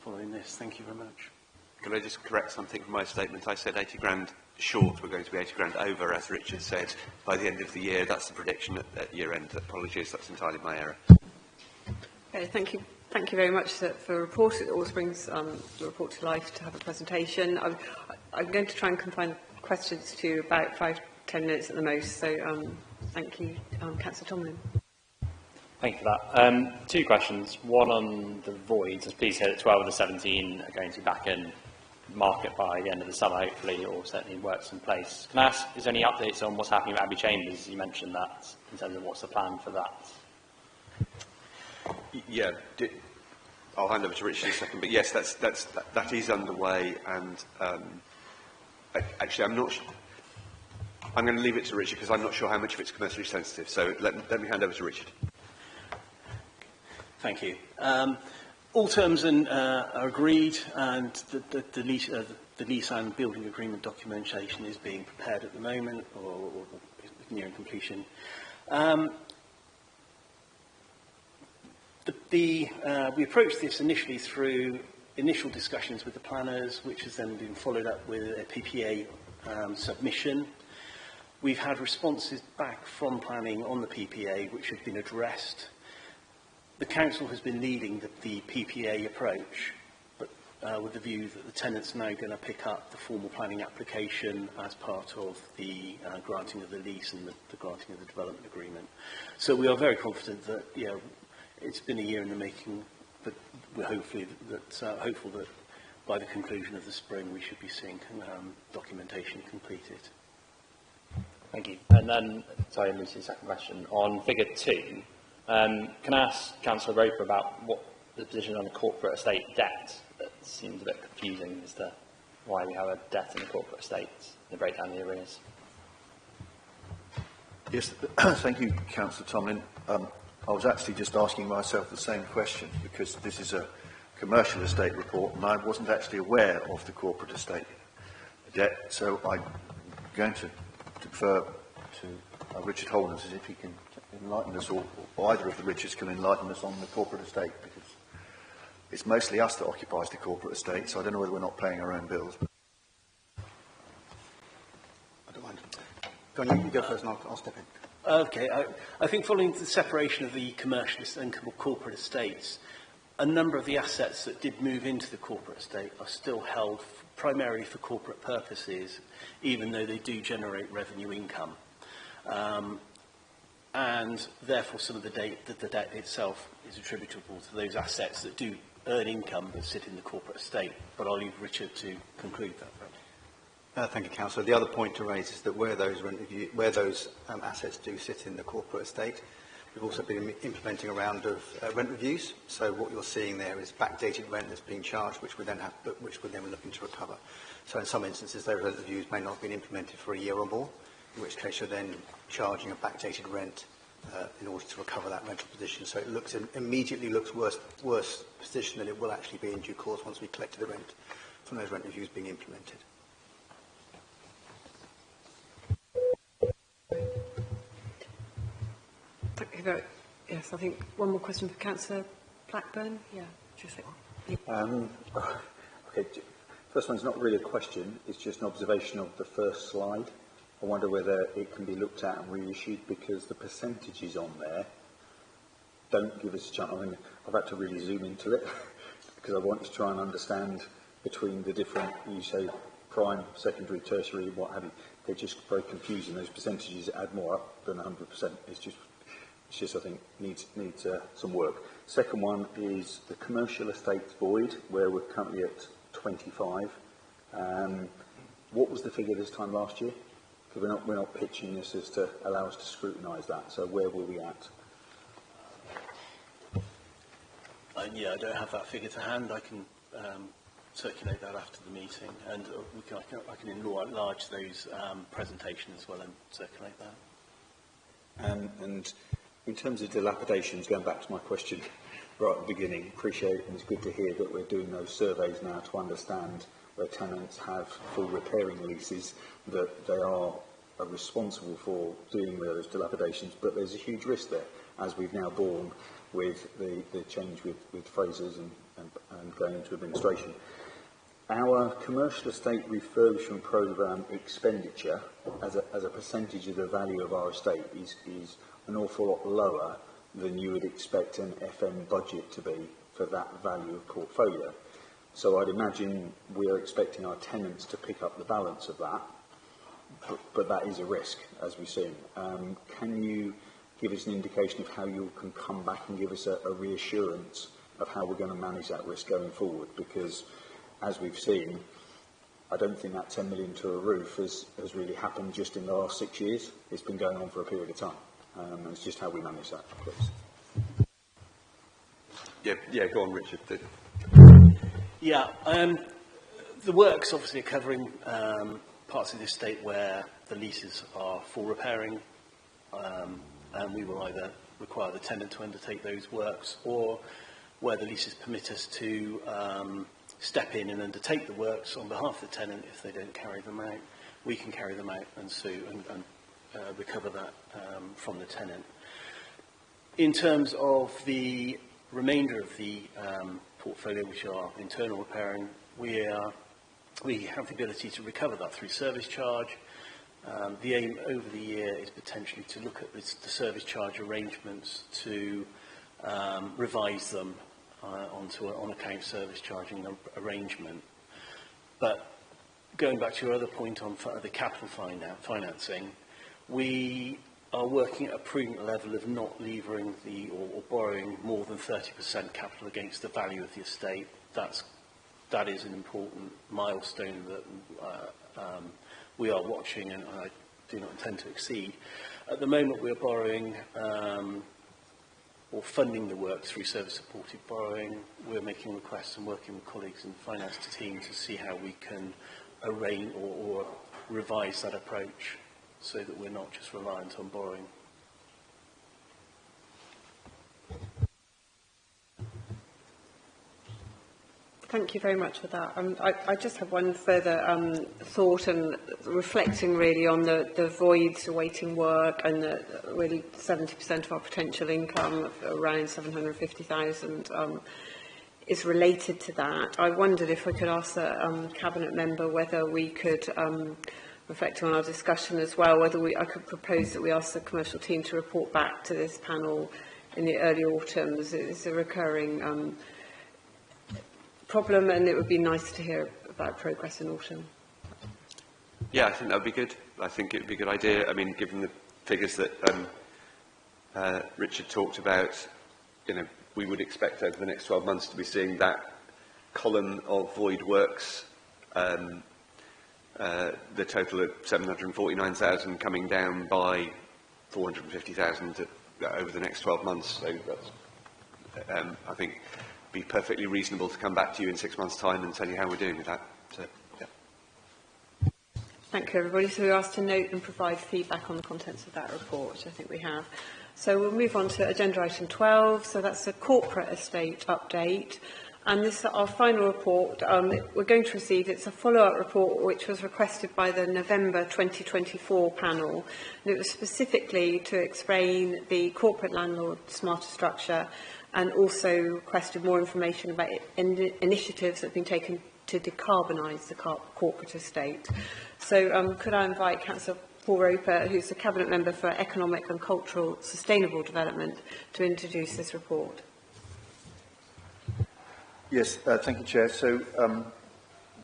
following this. Thank you very much. Can I just correct something from my statement? I said 80 grand short. We're going to be 80 grand over, as Richard said, by the end of the year. That's the prediction at year end. Apologies, that's entirely my error. Okay, thank you. Thank you very much for the report. It always brings the report to life to have a presentation. I'm going to try and confine questions to about 5-10 minutes at the most. So thank you, Councillor Tomlin. Thank you for that. Two questions. One on the voids. As please said, that 12 of the 17 are going to be back in market by the end of the summer, hopefully, or certainly works in place. Can I ask, is there any updates on what's happening with Abbey Chambers? You mentioned that in terms of what's the plan for that. Yeah, I'll hand over to Richard in a second, but yes, that is underway, and actually I'm not. I'm going to leave it to Richard because I'm not sure how much of it's commercially sensitive. So let me hand over to Richard. Thank you. All terms are agreed, and the lease and building agreement documentation is being prepared at the moment, or nearing completion. We approached this initially through initial discussions with the planners, which has then been followed up with a PPA submission. We've had responses back from planning on the PPA, which have been addressed. The Council has been leading the PPA approach, but with the view that the tenant's now going to pick up the formal planning application as part of the granting of the lease and the granting of the development agreement. So we are very confident that, it's been a year in the making, but we're hopeful that by the conclusion of the spring we should be seeing documentation completed. Thank you. And then, sorry, Lucy's second question. On figure 2, can I ask Councillor Roper about what the position on the corporate estate debt that's seems a bit confusing as to why we have a debt in the corporate estates, the breakdown of the arrears. Yes, thank you, Councillor Tomlin. I was actually just asking myself the same question, because this is a commercial estate report and I wasn't actually aware of the corporate estate debt, so I'm going to defer to Richard Holden as if he can enlighten us, or either of the Richards can enlighten us on the corporate estate, because it's mostly us that occupies the corporate estate, so I don't know whether we're not paying our own bills. I don't mind. Go on, you go first and I'll step in. Okay, I think following the separation of the commercial and corporate estates, a number of the assets that did move into the corporate estate are still held primarily for corporate purposes, even though they do generate revenue income. And therefore some of the debt itself is attributable to those assets that do earn income but sit in the corporate estate. But I'll leave Richard to conclude that. Thank you, Councillor. The other point to raise is that where those assets do sit in the corporate estate, we've also been implementing a round of rent reviews. So what you're seeing there is backdated rent that's being charged, which we're then looking to recover. So in some instances, those rent reviews may not have been implemented for a year or more, in which case you're then charging a backdated rent in order to recover that rental position. So it immediately looks worse position than it will actually be in due course once we collect the rent from those rent reviews being implemented. Thank you very. Yes, I think one more question for Councillor Blackburn. Yeah, just okay. First one's not really a question, it's just an observation of the first slide. I wonder whether it can be looked at and reissued, because the percentages on there don't give us a chance. I mean, I've had to really zoom into it because I want to try and understand between the different, you say, prime, secondary, tertiary, what have you. They're just very confusing. Those percentages add more up than 100%. It's just I think, needs some work. Second one is the commercial estates void, where we're currently at 25. What was the figure this time last year? Because we're not pitching this as to allow us to scrutinise that. So where were we at? Yeah, I don't have that figure to hand. I can circulate that after the meeting, and I can enlarge those presentations as well and circulate that. And in terms of dilapidations, going back to my question right at the beginning, appreciate, and it's good to hear that we're doing those surveys now to understand where tenants have full repairing leases, that they are responsible for dealing with those dilapidations, but there's a huge risk there, as we've now borne with the change with Fraser's and going into administration. Our commercial estate refurbishment programme expenditure as a percentage of the value of our estate is an awful lot lower than you would expect an FM budget to be for that value of portfolio. So I'd imagine we are expecting our tenants to pick up the balance of that, but that is a risk, as we've seen. Can you give us an indication of how you can come back and give us a reassurance of how we're going to manage that risk going forward? Because, as we've seen, I don't think that 10 million to a roof has really happened just in the last 6 years. It's been going on for a period of time. And it's just how we manage that, please. Yeah, go on, Richard. Yeah, the works obviously are covering parts of the estate where the leases are for repairing, and we will either require the tenant to undertake those works, or where the leases permit us to step in and undertake the works on behalf of the tenant. If they don't carry them out, we can carry them out and sue and recover that from the tenant. In terms of the remainder of the portfolio, which are internal repairing, we have the ability to recover that through service charge. The aim over the year is potentially to look at the service charge arrangements to revise them onto an on-account service charging arrangement. But going back to your other point on the capital financing, we are working at a prudent level of not levering or borrowing more than 30% capital against the value of the estate. That is an important milestone that we are watching, and I do not intend to exceed. At the moment, we are borrowing or funding the work through service-supported borrowing. We're making requests and working with colleagues in the finance team to see how we can arrange or revise that approach so that we're not just reliant on borrowing. Thank you very much for that. I just have one further thought and reflecting really on the voids awaiting work and the really 70% of our potential income, of around 750,000, is related to that. I wondered if I could ask the Cabinet member whether we could, reflecting on our discussion as well, whether I could propose that we ask the commercial team to report back to this panel in the early autumn. It's a recurring problem, and it would be nice to hear about progress in autumn. Yeah, I think that would be good. I think it would be a good idea. I mean, given the figures that Richard talked about, you know, we would expect over the next 12 months to be seeing that column of void works, the total of 749,000 coming down by 450,000 over the next 12 months. So that's, I think, be perfectly reasonable to come back to you in 6 months' time and tell you how we're doing with that. So, yeah. Thank you, everybody. So we asked to note and provide feedback on the contents of that report, which I think we have. So we'll move on to agenda item 12. So that's the corporate estate update. And this is our final report we're going to receive. It's a follow-up report which was requested by the November 2024 panel. And it was specifically to explain the corporate landlord smarter structure and also requested more information about initiatives that have been taken to decarbonise the corporate estate. So could I invite Councillor Paul Roper, who's the Cabinet Member for Economic and Cultural Sustainable Development, to introduce this report. Yes, thank you, Chair. So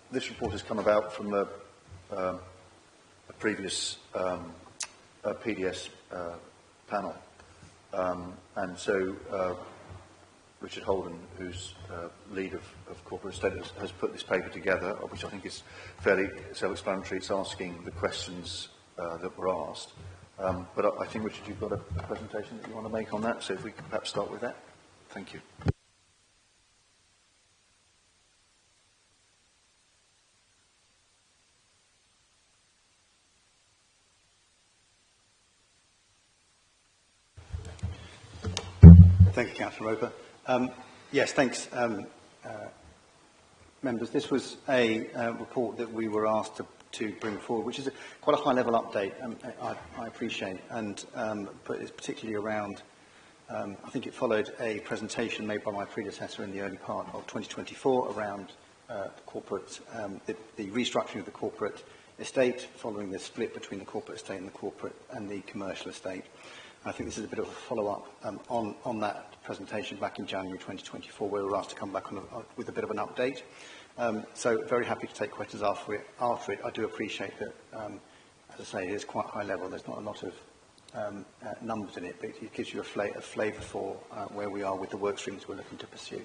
this report has come about from a previous PDS panel. And so Richard Holden, who's lead of corporate estate, has put this paper together, which I think is fairly self-explanatory. It's asking the questions that were asked. But I think, Richard, you've got a presentation that you want to make on that, so if we could perhaps start with that. Thank you. Thank you, Councillor Roper. Yes, thanks, members. This was a report that we were asked to bring forward, which is quite a high-level update, I appreciate, and but it's particularly around, I think it followed a presentation made by my predecessor in the early part of 2024 around corporate, the restructuring of the corporate estate following the split between the corporate estate and the commercial estate. I think this is a bit of a follow-up on that presentation back in January 2024, where we were asked to come back with a bit of an update. So very happy to take questions after it. I do appreciate that, as I say, it is quite high level. There's not a lot of numbers in it, but it gives you a flavour for where we are with the work streams we're looking to pursue.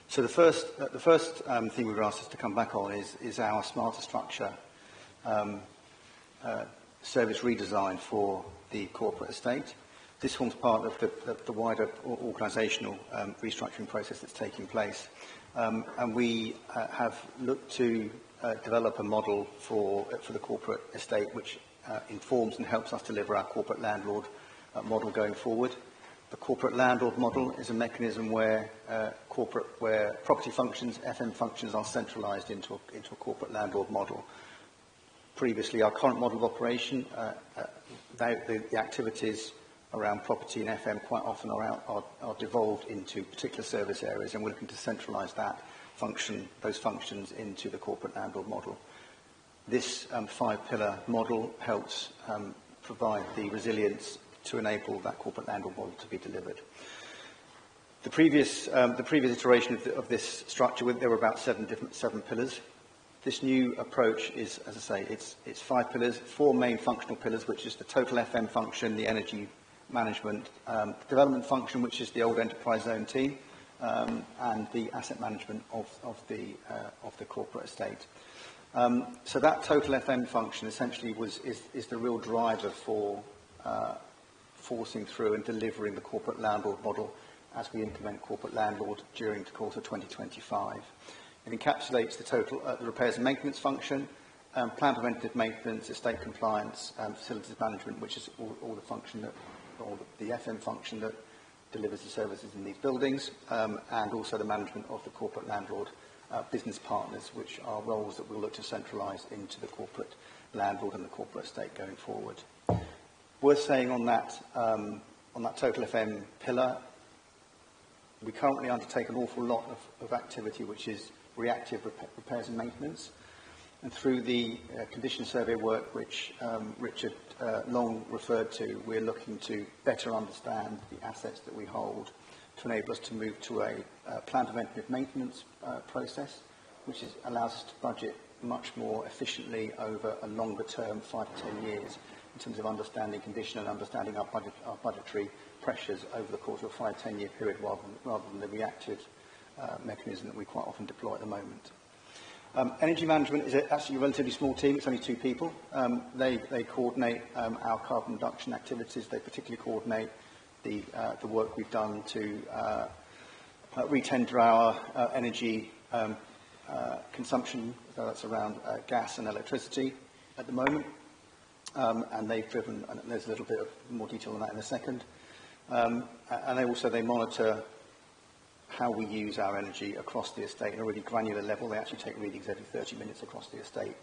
So the first thing we were asked to come back on is our smarter structure service redesign for the corporate estate. This forms part of the wider organisational restructuring process that's taking place. And we have looked to develop a model for the corporate estate which informs and helps us deliver our corporate landlord model going forward. The corporate landlord model is a mechanism where property functions, FM functions, are centralised into a corporate landlord model. Previously, our current model of operation, the activities around property and FM quite often are devolved into particular service areas, and we're looking to centralise those functions into the corporate landlord model. This five-pillar model helps provide the resilience to enable that corporate landlord model to be delivered. The previous iteration of this structure, there were about seven pillars. This new approach is, as I say, it's 5 pillars, 4 main functional pillars, which is the total FM function, the energy management, development function, which is the old enterprise zone team, and the asset management of the corporate estate. So that total FM function essentially is the real driver for forcing through and delivering the corporate landlord model as we implement corporate landlord during the course of 2025. It encapsulates the total the repairs and maintenance function, plan preventative maintenance, estate compliance, facilities management, which is all the function that, or the FM function that delivers the services in these buildings, and also the management of the corporate landlord business partners, which are roles that we'll look to centralise into the corporate landlord and the corporate estate going forward. Worth saying on that total FM pillar, we currently undertake an awful lot of activity which is reactive repairs and maintenance. And through the condition survey work which Richard Long referred to, we're looking to better understand the assets that we hold to enable us to move to a plan preventative maintenance process, which allows us to budget much more efficiently over a longer term, 5 to 10 years, in terms of understanding condition and understanding our budgetary pressures over the course of a 5 to 10 year period, rather than the reactive mechanism that we quite often deploy at the moment. Energy management is actually a relatively small team. It's only 2 people. They coordinate our carbon reduction activities. They particularly coordinate the work we've done to retender our energy consumption. So that's around gas and electricity at the moment. And they've driven, and there's a little bit of more detail on that in a second. And they monitor how we use our energy across the estate at a really granular level. They actually take readings every 30 minutes across the estate,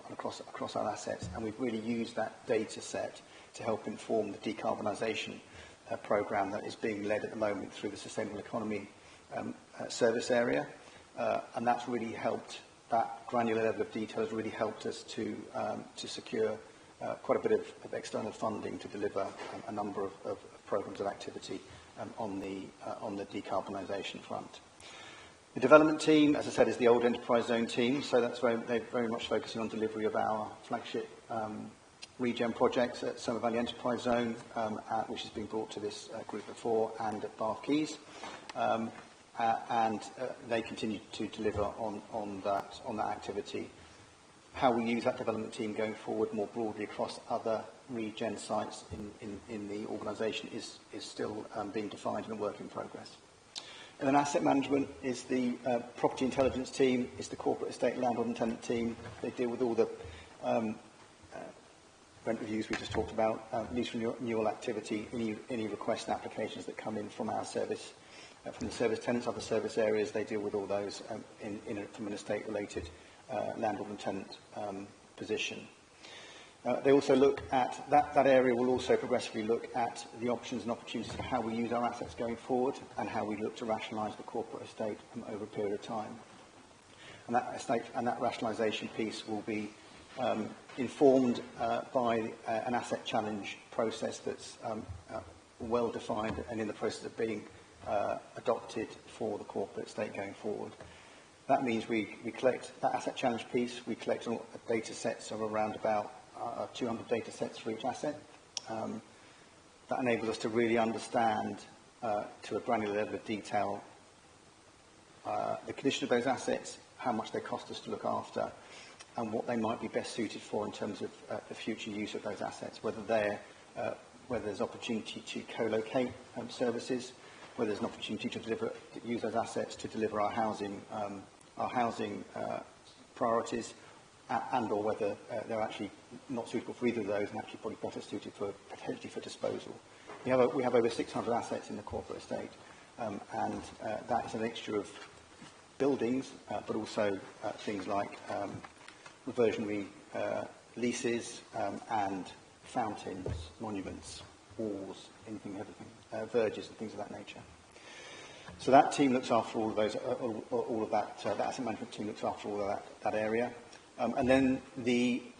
across our assets, and we've really used that data set to help inform the decarbonisation programme that is being led at the moment through the Sustainable Economy service area, and that's really helped. That granular level of detail has really helped us to secure quite a bit of external funding to deliver a number of programmes of activity on the decarbonisation front. The development team, as I said, is the old enterprise zone team, so they're very much focusing on delivery of our flagship regen projects at Somer Valley Enterprise Zone, which has been brought to this group before, and at Bath Quays. And they continue to deliver on that activity. How we use that development team going forward more broadly across other regen sites in the organisation is still being defined and a work in progress. And then asset management is the property intelligence team, is the corporate estate landlord and tenant team. They deal with all the rent reviews we just talked about, lease renewal activity, any requests and applications that come in from our service, from the service tenants, other service areas. They deal with all those from an estate-related landlord and tenant position. They also look at, that area will also progressively look at the options and opportunities for how we use our assets going forward and how we look to rationalise the corporate estate over a period of time. And that rationalisation piece will be informed by an asset challenge process that's well defined and in the process of being adopted for the corporate estate going forward. That means we collect that asset challenge piece, we collect data sets of around about 200 data sets for each asset. That enables us to really understand to a granular level of detail the condition of those assets, how much they cost us to look after, and what they might be best suited for in terms of the future use of those assets, whether there's opportunity to co-locate services, whether there's an opportunity to use those assets to deliver our housing priorities, and or whether they're actually not suitable for either of those and actually probably better suited potentially for disposal. We have over 600 assets in the corporate estate, and that is a mixture of buildings, but also things like reversionary leases and fountains, monuments, walls, everything, verges and things of that nature. So that team looks after all of those, all of that. The asset management team looks after all of that area. And then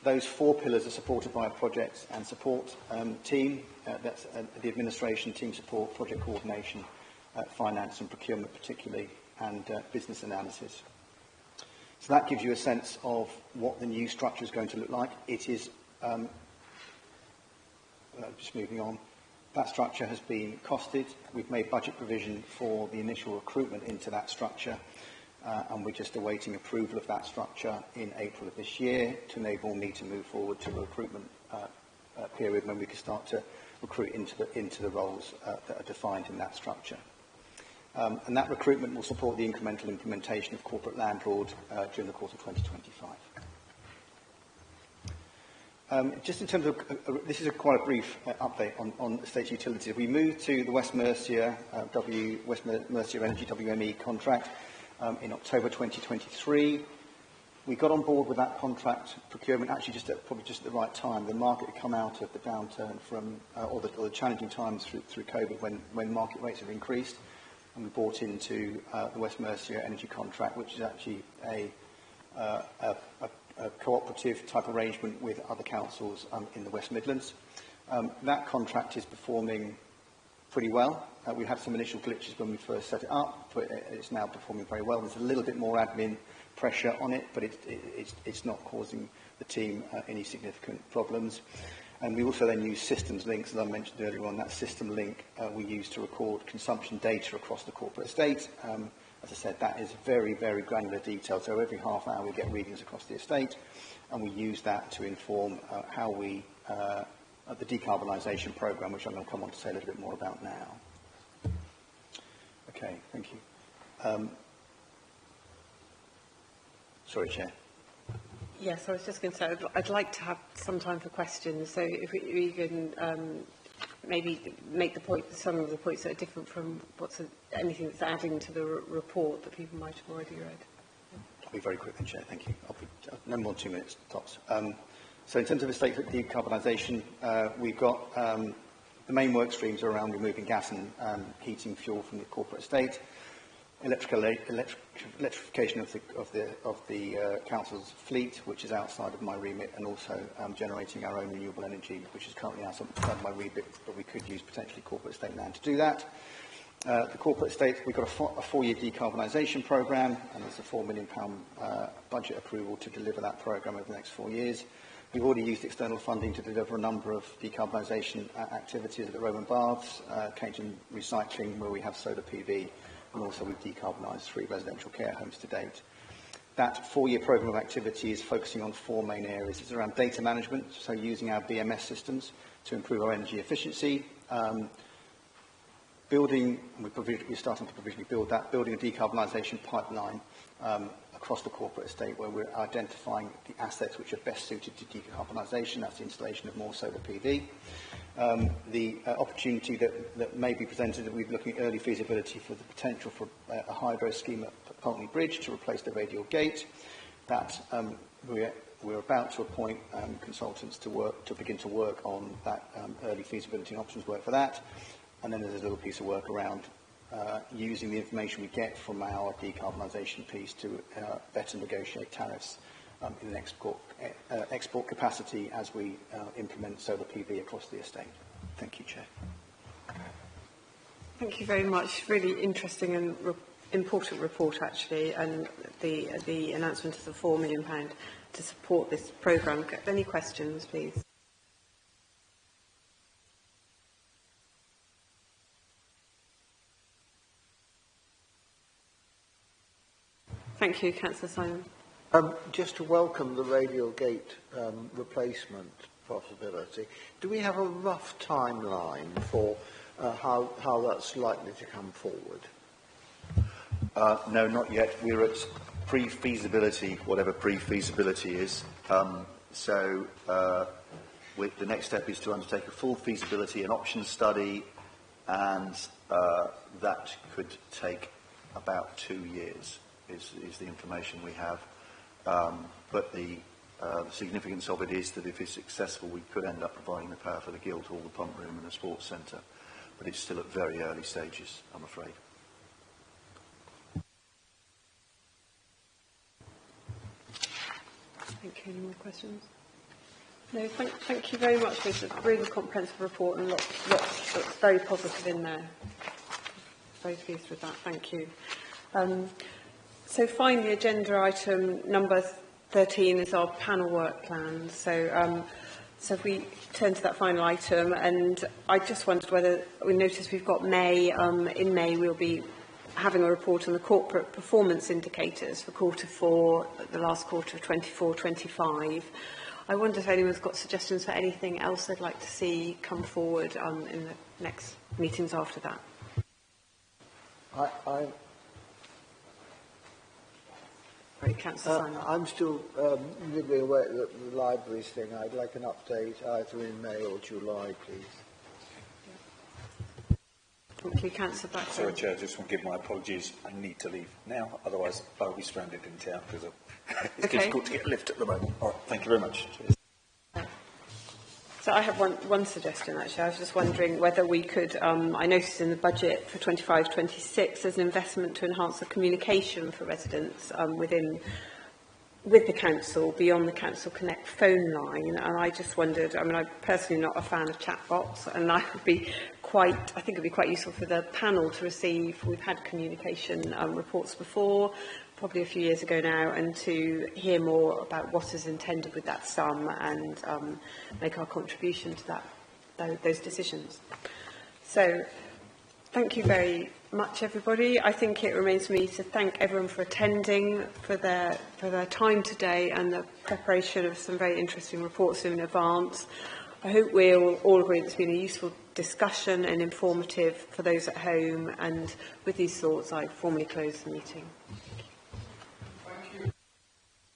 those 4 pillars are supported by a projects and support team. That's the administration, team support, project coordination, finance and procurement particularly, and business analysis. So that gives you a sense of what the new structure is going to look like. It is, just moving on, that structure has been costed. We've made budget provision for the initial recruitment into that structure, and we're just awaiting approval of that structure in April of this year to enable me to move forward to a recruitment period when we can start to recruit into the roles that are defined in that structure. And that recruitment will support the incremental implementation of corporate landlord during the course of 2025. Just in terms of, this is quite a brief update on state utilities. We moved to the West Mercia Energy WME contract in October 2023. We got on board with that contract procurement actually probably just at the right time. The market had come out of the downturn from, or the challenging times through COVID when market rates have increased, and we bought into the West Mercia Energy contract, which is actually a cooperative type arrangement with other councils in the West Midlands. That contract is performing pretty well. We had some initial glitches when we first set it up, but it's now performing very well. There's a little bit more admin pressure on it, but it's not causing the team any significant problems. And we also then use systems links, as I mentioned earlier on. That system link we use to record consumption data across the corporate estate. As I said, that is very, very granular detail. So every half hour we get readings across the estate, and we use that to inform how we, the decarbonisation programme, which I'm going to come on to say a little bit more about now. Okay, thank you. Sorry, Chair. Yes, I was just going to say, I'd like to have some time for questions. So if we can maybe make the point, some of the points that are different from anything that's adding to the report that people might have already read. I'll be very quick then, Chair. Thank you. I'll be no more than 2 minutes tops. So in terms of estate decarbonisation, we've got the main work streams are around removing gas and heating fuel from the corporate estate, electrification of the council's fleet, which is outside of my remit, and also generating our own renewable energy, which is currently outside of my remit, but we could use potentially corporate estate land to do that. The corporate estate, we've got a 4-year decarbonisation programme, and there's a £4 million budget approval to deliver that programme over the next 4 years. We've already used external funding to deliver a number of decarbonisation activities at the Roman Baths, Cajun Recycling, where we have solar PV, and also we've decarbonised 3 residential care homes to date. That 4-year programme of activity is focusing on 4 main areas. It's around data management, so using our BMS systems to improve our energy efficiency, we're starting to provisionally build that, building a decarbonisation pipeline across the corporate estate, where we're identifying the assets which are best suited to decarbonisation. That's the installation of more solar PV. The opportunity that may be presented, that we're looking at early feasibility for the potential for a hydro scheme at Pulteney Bridge to replace the radial gate. That we're about to appoint consultants to begin to work on that early feasibility and options work for that. And then there's a little piece of work around using the information we get from our decarbonisation piece to better negotiate tariffs in an export capacity as we implement solar PV across the estate. Thank you, Chair. Thank you very much. Really interesting and important report, actually, and the announcement of the £4 million to support this programme. Any questions, please? Thank you, Councillor Simon. Just to welcome the radial gate replacement possibility, do we have a rough timeline for how that's likely to come forward? No, not yet. We're at pre-feasibility, whatever pre-feasibility is. The next step is to undertake a full feasibility and option study, and that could take about 2 years. Is the information we have, but the significance of it is that if it's successful, we could end up providing the power for the Guildhall, the pump room and the sports centre, but it's still at very early stages, I'm afraid. Thank you. Any more questions? No, thank you very much. It's a really comprehensive report and lots that's very positive in there. Very pleased with that. Thank you. So finally, agenda item number 13 is our panel work plan. So if we turn to that final item, and I just wondered whether we noticed we've got May. In May, we'll be having a report on the corporate performance indicators for quarter 4, the last quarter of 24-25. I wonder if anyone's got suggestions for anything else they'd like to see come forward in the next meetings after that. Right, Councillor Simon. I'm still nibbling away at the libraries thing. I'd like an update either in May or July, please. Thank you, Councillor Blackburn. Sorry, Chair, I just want to give my apologies. I need to leave now, otherwise I'll be stranded in town because it's difficult to get a lift at the moment. All right, thank you very much. Cheers. So I have one suggestion, actually. I was just wondering whether we could, I noticed in the budget for 25-26 there's an investment to enhance the communication for residents with the council, beyond the Council Connect phone line. And I just wondered, I mean, I'm personally not a fan of chatbots, and I think it would be quite useful for the panel to receive. We've had communication reports before, probably a few years ago now, and to hear more about what is intended with that sum and make our contribution to those decisions. So, thank you very much, everybody. I think it remains for me to thank everyone for attending, for their time today and the preparation of some very interesting reports in advance. I hope we'll all agree that it's been a useful discussion and informative for those at home, and with these thoughts I formally close the meeting.